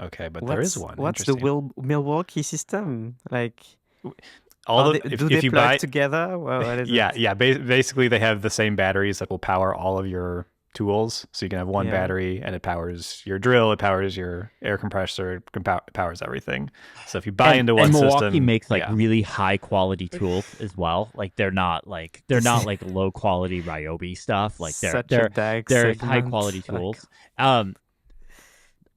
Okay, but there is one. What's the Milwaukee system like? If do they you plug buy together? Well, what is yeah, it? yeah. Basically, they have the same batteries that will power all of your tools. So you can have one Yeah. battery, and it powers your drill, it powers your air compressor, it powers everything. So if you buy into one and Milwaukee system, makes like yeah. really high quality tools as well. Like they're not like low quality Ryobi stuff. Like Such a they're segment. high quality tools.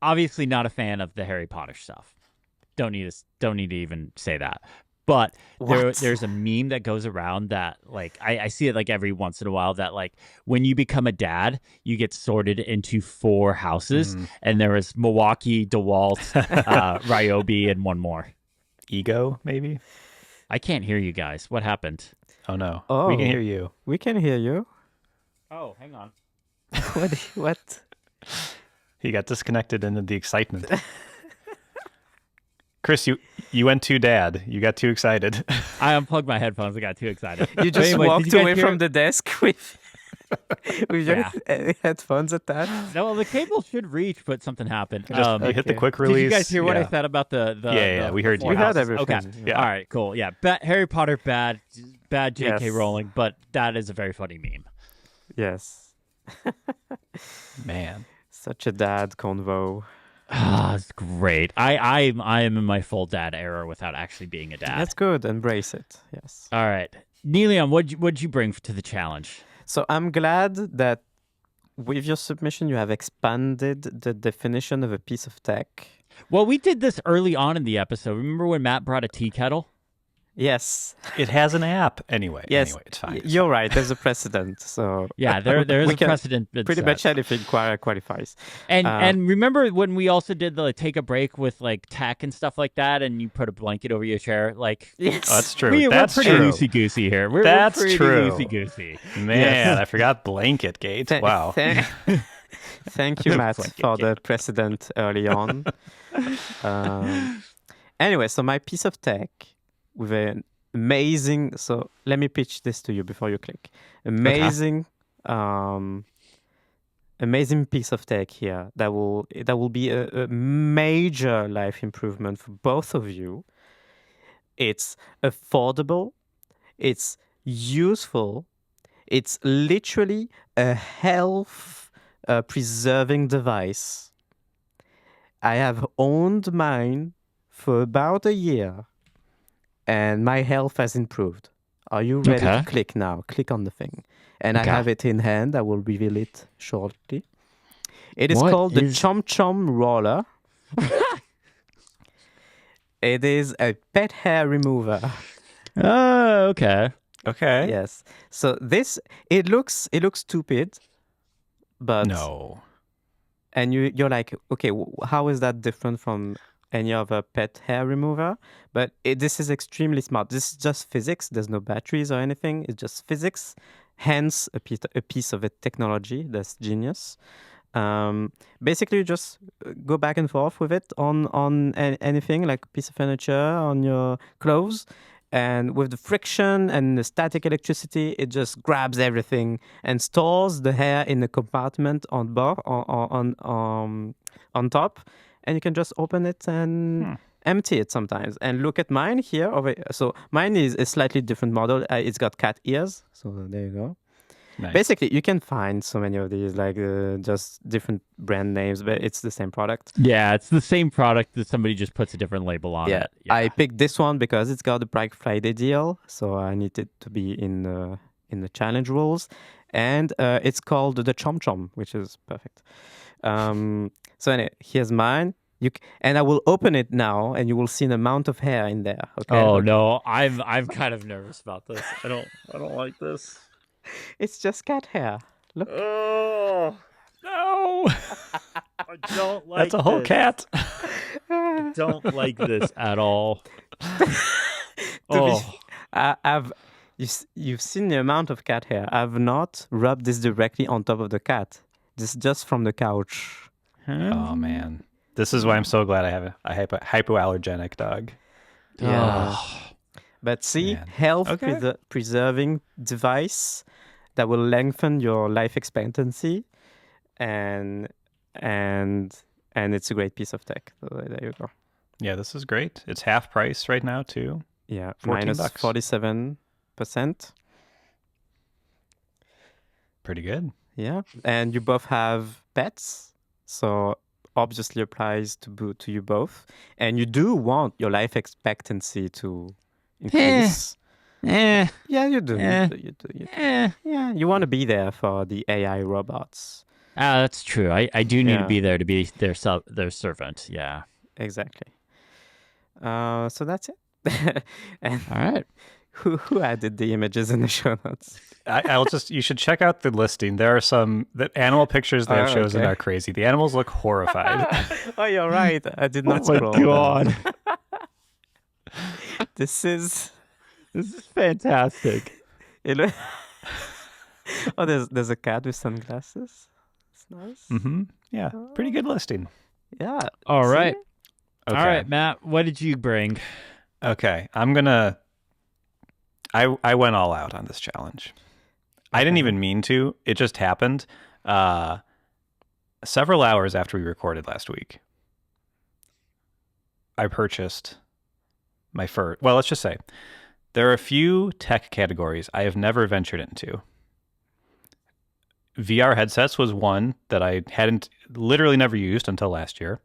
Obviously not a fan of the Harry Potter stuff. Don't need to even say that. But What? there's a meme that goes around that like I see it like every once in a while that like when you become a dad, you get sorted into 4 houses, and there is Milwaukee, DeWalt, Ryobi, and one more. Ego, maybe. I can't hear you guys. What happened? Oh no, Oh. we can hear you. We can hear you. Oh, hang on. What? He got disconnected into the excitement. Chris, you went too dad. You got too excited. I unplugged my headphones. I got too excited. You But just anyway, did walked you guys away hear- from the desk with your Yeah. headphones attached. No, well, the cable should reach, but something happened. You hit the Okay. quick Did release. you guys hear what I Yeah. said about the Yeah, we heard you. four We heard houses? everything. Okay. Yeah. All right, cool. Yeah, Harry Potter, bad J.K. Yes. Rowling, but that is a very funny meme. Yes. Man. Such a dad convo. Ah, it's great. I am in my full dad era without actually being a dad. That's good. Embrace it. Yes. All right, Niléane, what'd you bring to the challenge? So I'm glad that with your submission, you have expanded the definition of a piece of tech. Well, we did this early on in the episode. Remember when Matt brought a tea kettle? Yes. It has an app anyway. Yes. Anyway, it's fine. You're right. There's a precedent. So Yeah, there is We a can- precedent. that's pretty set. much anything qualifies. And remember when we also did the take a break with like tech and stuff like that, and you put a blanket over your chair? Like, Yes. Oh, that's true. we're That's pretty true. loosey goosey here. We're That's pretty true. loosey goosey. Man, I forgot blanket gate. Th- Wow. th- Thank you, Matt, Blanket for the precedent early on. Anyway, so my piece of tech with an amazing. So let me pitch this to you before you click. Amazing, amazing piece of tech here that will be a major life improvement for both of you. It's affordable. It's useful. It's literally a health preserving device. I have owned mine for about a year, and my health has improved. Are you ready Okay. to click now? Click on the thing. And Okay. I have it in hand. I will reveal it shortly. It is What called the is- Chom Chom Roller. It is a pet hair remover. Oh, okay. Okay. Yes. So this it looks stupid, but No. and you're like, okay, how is that different from any other pet hair remover? But this is extremely smart. This is just physics. There's no batteries or anything. It's just physics. Hence, a piece of a technology that's genius. Basically, you just go back and forth with it on anything, like a piece of furniture, on your clothes. And with the friction and the static electricity, it just grabs everything and stores the hair in a compartment on top, and you can just open it and empty it sometimes. And look at mine here. So mine is a slightly different model. It's got cat ears. So there you go. Nice. Basically, you can find so many of these, like just different brand names, but it's the same product. Yeah, it's the same product that somebody just puts a different label on it. Yeah. I picked this one because it's got a Black Friday deal, so I needed to be in the challenge rules, and it's called the Chom Chom, which is perfect. So anyway, here's mine. And I will open it now, and you will see an amount of hair in there. Okay? Oh no, I'm kind of nervous about this. I don't like this. It's just cat hair. Look. Oh no! I don't like. That's a whole cat. I don't like this at all. You've seen the amount of cat hair. I've not rubbed this directly on top of the cat. This is just from the couch. Oh man, this is why I'm so glad I have a hypoallergenic dog. Yeah. But see, Man. health preserving device that will lengthen your life expectancy, and it's a great piece of tech. So there you go. Yeah, this is great. It's half price right now too. Yeah, $14. -47%. Pretty good. Yeah, and you both have pets, so obviously applies to you both, and you do want your life expectancy to increase. Yeah, you do. You do. Yeah, you want to be there for the AI robots. That's true. I do need to be there to be their servant. Yeah. Exactly. So that's it. And all right. Who added the images in the show notes? You should check out the listing. There are the animal pictures they have chosen are crazy. The animals look horrified. Oh, you're right. I did not scroll. Oh my God. This is fantastic. Oh, there's a cat with sunglasses. It's nice. Mm-hmm. Yeah, pretty good listing. Yeah. All right. Okay. All right, Matt. What did you bring? Okay, I went all out on this challenge. I didn't even mean to. It just happened. Several hours after we recorded last week, I purchased my first. Well, let's just say there are a few tech categories I have never ventured into. VR headsets was one that I hadn't literally never used until last year,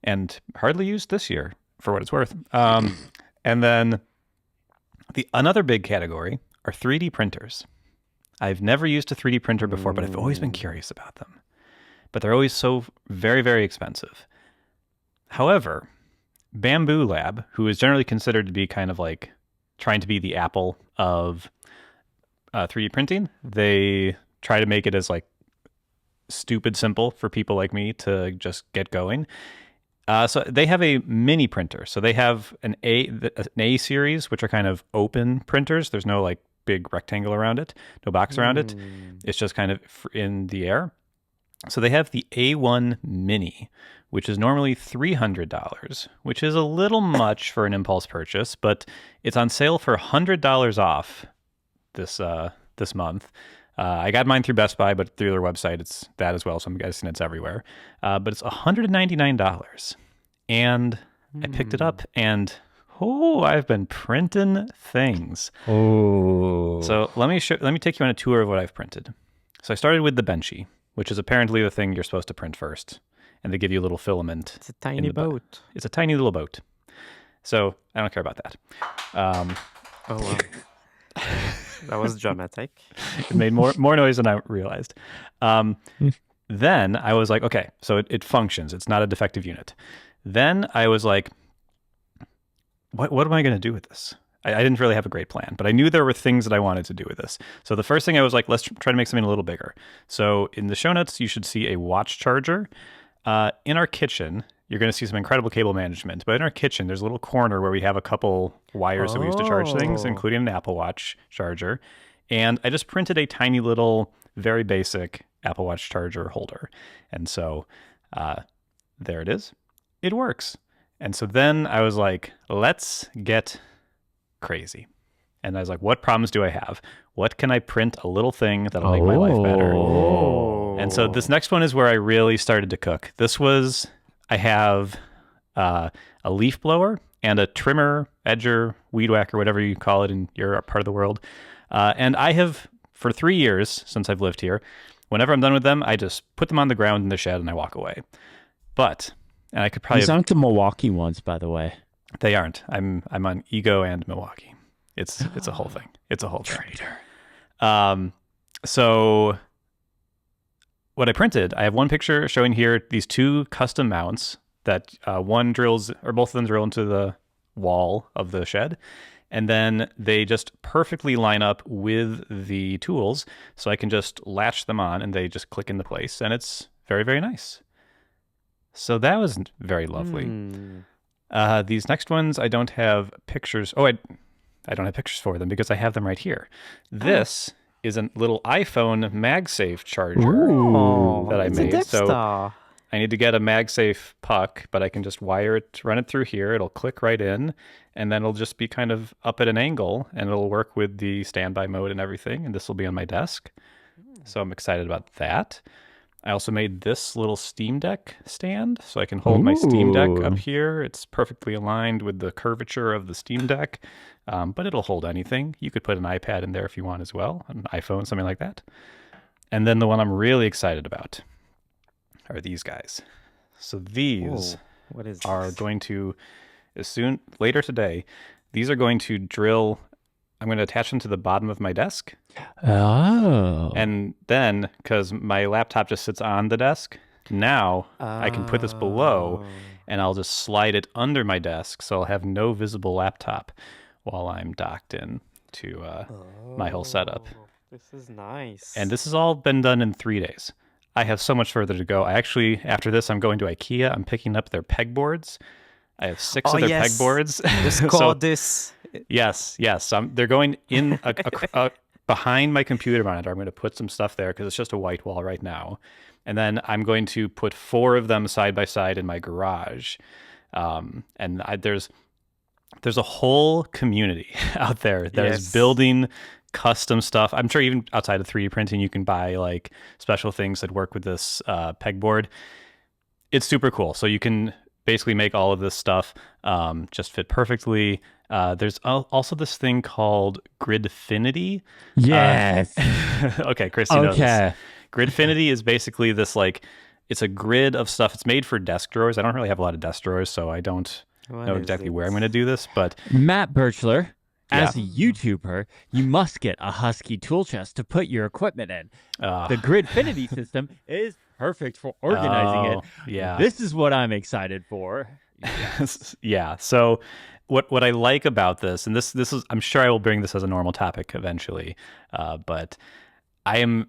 and hardly used this year for what it's worth. And then another big category are 3D printers. I've never used a 3D printer before, but I've always been curious about them. But they're always so very, very expensive. However, Bamboo Lab, who is generally considered to be kind of like trying to be the Apple of 3D printing, they try to make it as like stupid simple for people like me to just get going. So they have a mini printer. So they have an A series, which are kind of open printers. There's no like big rectangle around it, no box around it. It's just kind of in the air. So they have the A1 Mini, which is normally $300, which is a little much for an impulse purchase, but it's on sale for $100 off this month. I got mine through Best Buy, but through their website, it's that as well. So I'm guessing it's everywhere. But it's $199. And I picked it up, and I've been printing things. Oh. So let me take you on a tour of what I've printed. So I started with the Benchy, which is apparently the thing you're supposed to print first. And they give you a little filament. It's a tiny boat. It's a tiny little boat. So I don't care about that. Oh, wow. That was dramatic. It made more noise than I realized. Then I was like, okay, so it functions. It's not a defective unit. Then I was like, what am I going to do with this? I didn't really have a great plan, but I knew there were things that I wanted to do with this. So the first thing I was like, let's try to make something a little bigger. So in the show notes, you should see a watch charger. In our kitchen, you're going to see some incredible cable management. But in our kitchen, there's a little corner where we have a couple wires that we use to charge things, including an Apple Watch charger. And I just printed a tiny little, very basic Apple Watch charger holder. And so there it is. It works. And so then I was like, let's get crazy. And I was like, what problems do I have? What can I print a little thing that'll make my life better? And so this next one is where I really started to cook. I have a leaf blower and a trimmer, edger, weed whacker, whatever you call it in your part of the world. And I have, for 3 years since I've lived here, whenever I'm done with them, I just put them on the ground in the shed and I walk away. And I could probably... These aren't the Milwaukee ones, by the way. They aren't. I'm on Ego and Milwaukee. It's a whole thing. It's a whole Traitor. So what I printed, I have one picture showing here these 2 custom mounts that one drills, or both of them drill into the wall of the shed. And then they just perfectly line up with the tools. So I can just latch them on and they just click into place. And it's very, very nice. So that was very lovely. These next ones, I don't have pictures. I don't have pictures for them because I have them right here. This is a little iPhone MagSafe charger that I made. So I need to get a MagSafe puck, but I can just run it through here. It'll click right in, and then it'll just be kind of up at an angle, and it'll work with the standby mode and everything. And this will be on my desk. So I'm excited about that. I also made this little Steam Deck stand, so I can hold my Steam Deck up here. It's perfectly aligned with the curvature of the Steam Deck, but it'll hold anything. You could put an iPad in there if you want as well, an iPhone, something like that. And then the one I'm really excited about are these guys. So these are going to, later today, these are going to drill... I'm going to attach them to the bottom of my desk. Oh. And then, because my laptop just sits on the desk, now I can put this below and I'll just slide it under my desk so I'll have no visible laptop while I'm docked in to my whole setup. This is nice. And this has all been done in 3 days. I have so much further to go. After this, I'm going to IKEA. I'm picking up their pegboards. I have 6 of their pegboards. This. Yes. They're going in behind my computer monitor. I'm going to put some stuff there because it's just a white wall right now. And then I'm going to put 4 of them side by side in my garage. There's a whole community out there that is building custom stuff. I'm sure even outside of 3D printing, you can buy like special things that work with this pegboard. It's super cool. So you can basically make all of this stuff just fit perfectly. There's also this thing called Gridfinity. Yes. Okay, Chris, you know this. Gridfinity is basically this it's a grid of stuff. It's made for desk drawers. I don't really have a lot of desk drawers, so I don't know exactly where I'm going to do this. But Matt Birchler, as a YouTuber, you must get a Husky tool chest to put your equipment in. The Gridfinity system is perfect for organizing it. Yeah. This is what I'm excited for. Yeah. So what I like about this, and this is, I'm sure I will bring this as a normal topic eventually, but I'm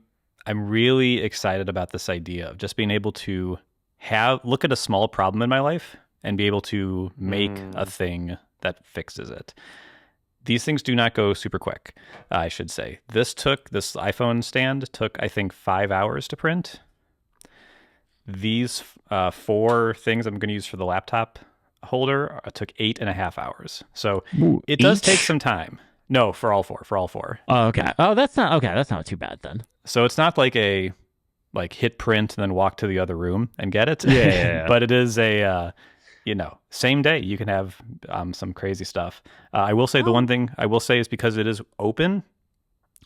really excited about this idea of just being able to look at a small problem in my life and be able to make a thing that fixes it. These things do not go super quick, I should say. This iPhone stand took, I think, 5 hours to print. These 4 things I'm going to use for the laptop holder took 8.5 hours. So it does take some time. No, for all four. Oh, okay. Oh, that's not too bad then. So it's not like a hit print and then walk to the other room and get it. Yeah. But it is a same day you can have some crazy stuff. I will say the one thing I will say is because it is open,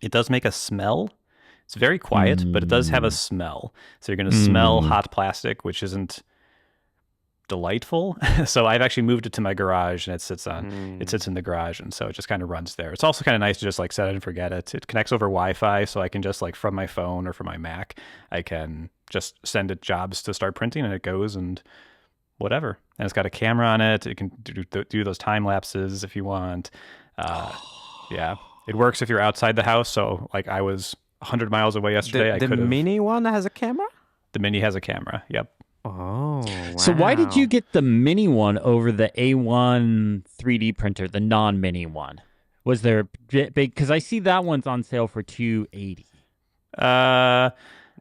it does make a smell. It's very quiet, but it does have a smell. So you're going to smell hot plastic, which isn't delightful. So I've actually moved it to my garage, and it sits in the garage, and so it just kind of runs there. It's also kind of nice to just set it and forget it. It connects over Wi-Fi, so I can just from my phone or from my Mac, I can just send it jobs to start printing, and it goes and whatever. And it's got a camera on it. It can do those time lapses if you want. Yeah, it works if you're outside the house. So like I was 100 miles away yesterday. The mini one has a camera? The mini has a camera. Yep. Oh, wow. So why did you get the mini one over the A1 3D printer, the non-mini one? Was there a big, because I see that one's on sale for $280.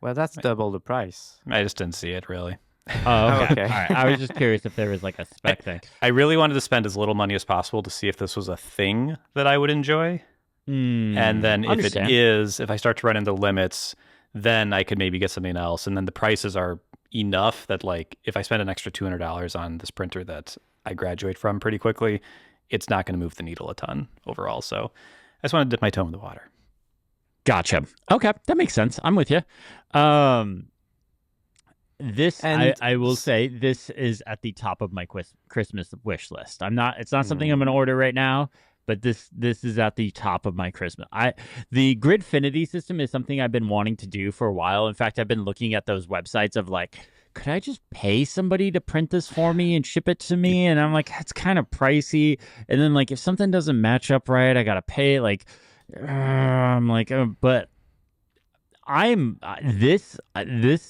Well, that's double the price. I just didn't see it really. Oh, okay. Okay. All right. I was just curious if there was like a spec thing. I really wanted to spend as little money as possible to see if this was a thing that I would enjoy. And then if I start to run into limits, then I could maybe get something else. And then the prices are enough that like if I spend an extra $200 on this printer that I graduate from pretty quickly, it's not going to move the needle a ton overall. So I just want to dip my toe in the water. Gotcha. Okay, that makes sense. I'm with you. I will say this is at the top of my Christmas wish list. It's not something I'm going to order right now, but this is at the top of my Christmas. The Gridfinity system is something I've been wanting to do for a while. In fact, I've been looking at those websites of like, could I just pay somebody to print this for me and ship it to me? And I'm like, that's kind of pricey. And then like, if something doesn't match up right, I got to pay. Like, I'm like, but this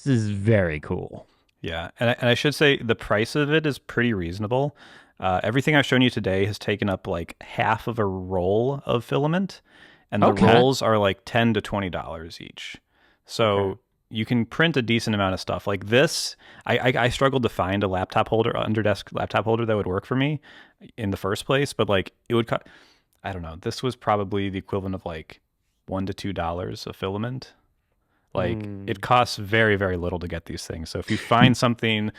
is very cool. Yeah, and I should say the price of it is pretty reasonable. Everything I've shown you today has taken up like half of a roll of filament, and the rolls are like $10 to $20 each. So you can print a decent amount of stuff. Like this, I struggled to find a laptop holder, underdesk laptop holder that would work for me in the first place, but like it would cut. I don't know. This was probably the equivalent of like $1 to $2 of filament. Like it costs very, very little to get these things. So if you find something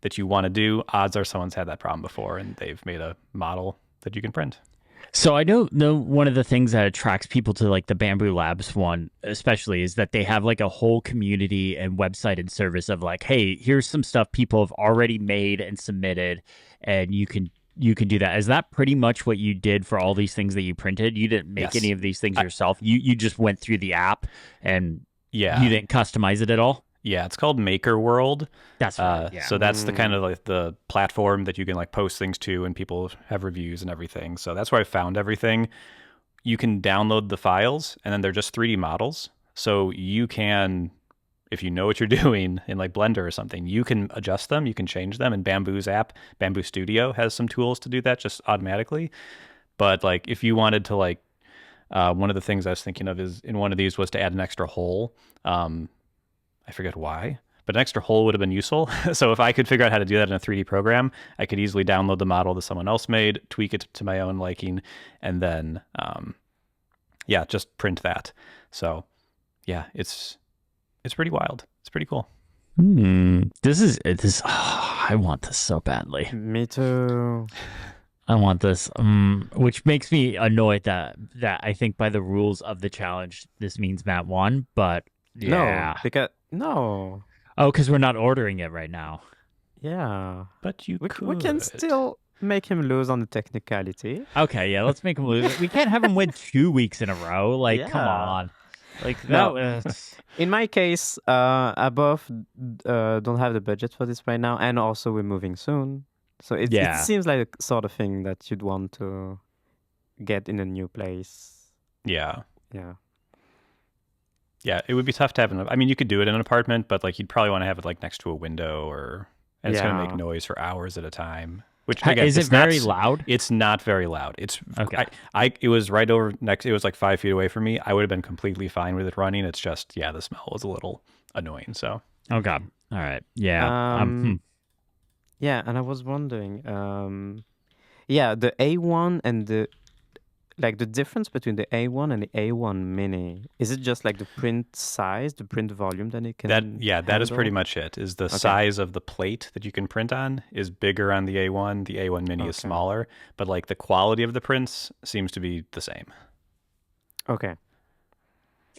that you want to do, odds are someone's had that problem before and they've made a model that you can print. So I know one of the things that attracts people to like the Bamboo Labs one, especially, is that they have like a whole community and website and service of like, hey, here's some stuff people have already made and submitted, and you can do that. Is that pretty much what you did for all these things that you printed? You didn't make any of these things yourself. You just went through the app and you didn't customize it at all? Yeah, it's called Maker World. That's right. So that's the kind of like the platform that you can like post things to and people have reviews and everything. So that's where I found everything. You can download the files and then they're just 3D models. So you can, if you know what you're doing in like Blender or something, you can adjust them, you can change them. And Bamboo's app, Bamboo Studio, has some tools to do that just automatically. But like if you wanted to like, one of the things I was thinking of is in one of these was to add an extra hole. I forget why, but an extra hole would have been useful. So if I could figure out how to do that in a 3D program, I could easily download the model that someone else made, tweak it to my own liking, and then, just print that. So yeah, it's pretty wild. It's pretty cool. I want this so badly. Me too. I want this, which makes me annoyed that I think by the rules of the challenge, this means Matt won, but yeah. No. Oh, because we're not ordering it right now. Yeah. But we can still make him lose on the technicality. Okay, yeah, let's make him lose. We can't have him win 2 weeks in a row. Like, come on. Like, that was... In my case, above don't have the budget for this right now, and also we're moving soon. So it seems like the sort of thing that you'd want to get in a new place. Yeah. Yeah. Yeah, it would be tough to have I mean, you could do it in an apartment, but like you'd probably want to have it like next to a window and it's going to make noise for hours at a time. Which again, is it very loud? It's not very loud. It's okay. It was right over next. It was like 5 feet away from me. I would have been completely fine with it running. It's just the smell was a little annoying. So. Oh God. All right. Yeah. Yeah, and I was wondering, the A1 and the difference between the A1 and the A1 Mini, is it just like the print size, the print volume that it can that is pretty much it. Is the size of the plate that you can print on is bigger on the A1. The A1 Mini is smaller, but like the quality of the prints seems to be the same. Okay.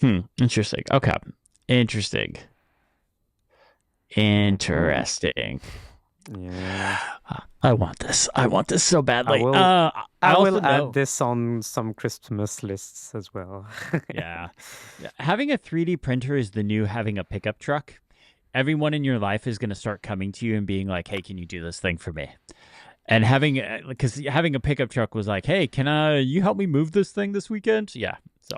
Interesting. Okay. Interesting. Yeah. I want this. I want this so badly. I will add this on some Christmas lists as well. Yeah. Having a 3D printer is the new having a pickup truck. Everyone in your life is going to start coming to you and being like, hey, can you do this thing for me? And because having a pickup truck was like, hey, can you help me move this thing this weekend? Yeah. So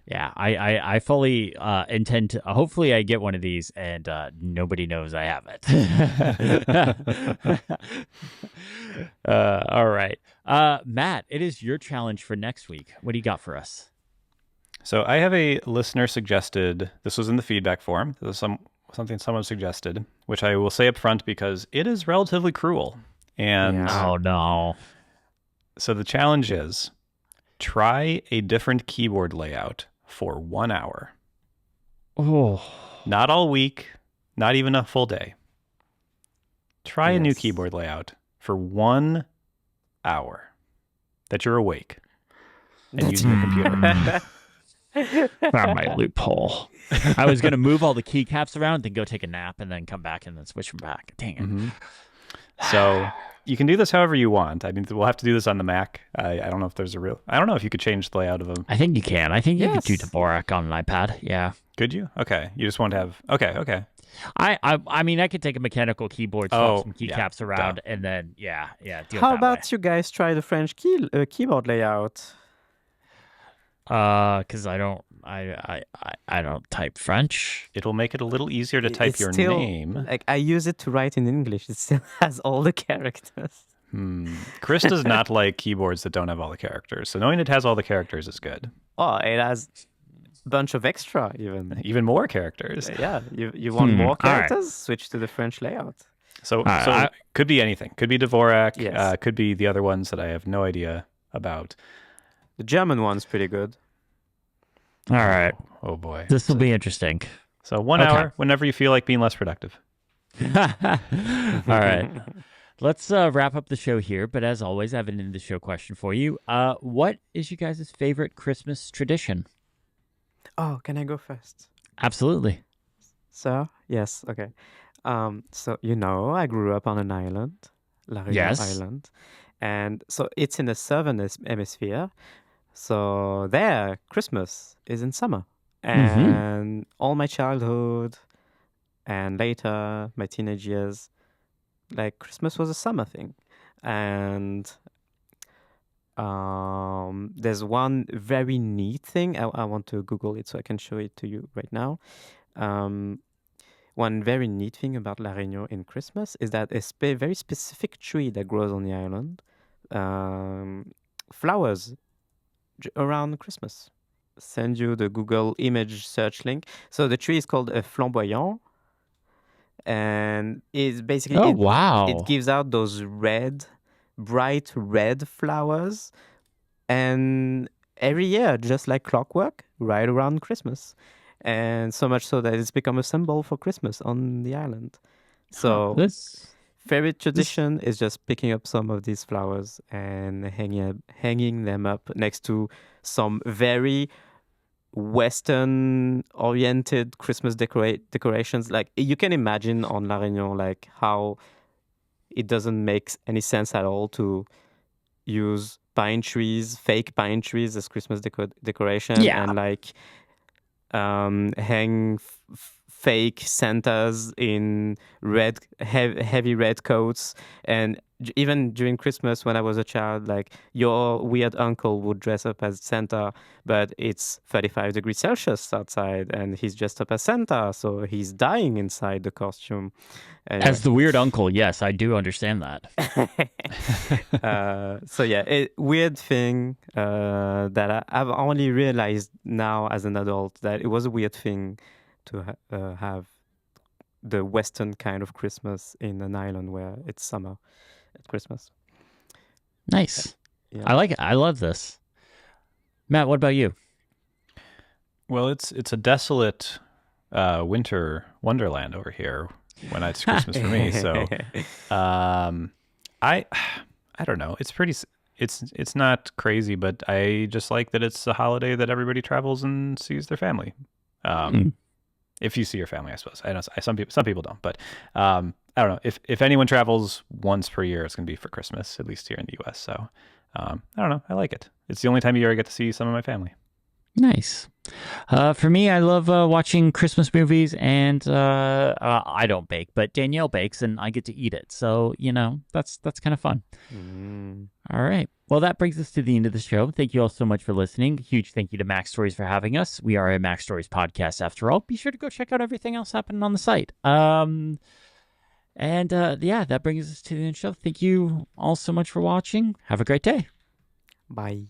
yeah, I fully intend to. Hopefully, I get one of these, and nobody knows I have it. All right, Matt, it is your challenge for next week. What do you got for us? So I have a listener suggested. This was in the feedback form. This was something someone suggested, which I will say up front because it is relatively cruel. And oh no! So the challenge is try a different keyboard layout for 1 hour. Oh, not all week, not even a full day. Try a new keyboard layout for 1 hour that you're awake and using your computer. Found my loophole. I was going to move all the keycaps around, then go take a nap, and then come back and then switch them back. Dang it. Mm-hmm. So you can do this however you want. I mean, we'll have to do this on the Mac. I don't know if there's I don't know if you could change the layout of them. I think you can. I think you could do Dvorak on an iPad. Yeah. Could you? Okay. You just won't have. Okay. I mean, I could take a mechanical keyboard, swap some keycaps around, and then How about you guys try the French keyboard layout? Because I don't type French. It'll make it a little easier to type your name. Like I use it to write in English. It still has all the characters. Chris does not like keyboards that don't have all the characters. So knowing it has all the characters is good. Oh, it has a bunch of extra even more characters. Yeah, you want more characters? Right. Switch to the French layout. So could be anything. Could be Dvorak. Yes. Could be the other ones that I have no idea about. The German one's pretty good. All right. Oh boy. This will be interesting. So 1 hour whenever you feel like being less productive. All right. Let's wrap up the show here. But as always, I have an end of the show question for you. What is you guys' favorite Christmas tradition? Oh, can I go first? Absolutely. So, yes. Okay. So, I grew up on an island, La Réunion Island. And so it's in the southern hemisphere. So there, Christmas is in summer. And all my childhood and later my teenage years, like Christmas was a summer thing. And there's one very neat thing. I want to Google it so I can show it to you right now. One very neat thing about La Réunion in Christmas is that a very specific tree that grows on the island flowers around Christmas. Send you the Google image search link. So the tree is called a flamboyant, and it's basically it gives out those bright red flowers, and every year, just like clockwork, right around Christmas, and so much so that it's become a symbol for Christmas on the island. So favorite tradition is just picking up some of these flowers and hanging them up next to some very Western-oriented Christmas decorations. Like you can imagine on La Réunion, like how it doesn't make any sense at all to use fake pine trees as Christmas decoration, and like hang fake Santas in heavy red coats. And even during Christmas when I was a child, like your weird uncle would dress up as Santa, but it's 35 degrees Celsius outside and he's dressed up as Santa, so he's dying inside the costume. As the weird uncle, yes, I do understand that. Weird thing that I've only realized now as an adult, that it was a weird thing to have the Western kind of Christmas in an island where it's summer at Christmas. Nice. Yeah. I like it. I love this. Matt, what about you? Well, it's a desolate winter wonderland over here when it's Christmas for me. So I don't know. It's pretty. It's not crazy, but I just like that it's a holiday that everybody travels and sees their family. If you see your family, I suppose. I know some people don't, but I don't know. If anyone travels once per year, it's going to be for Christmas, at least here in the U.S. So I don't know. I like it. It's the only time of year I get to see some of my family. Nice. For me, I love watching Christmas movies, and I don't bake, but Danielle bakes, and I get to eat it. So that's kind of fun. All right. Well, that brings us to the end of the show. Thank you all so much for listening. Huge thank you to Mac Stories for having us. We are a Mac Stories podcast, after all. Be sure to go check out everything else happening on the site. And that brings us to the end of the show. Thank you all so much for watching. Have a great day. Bye.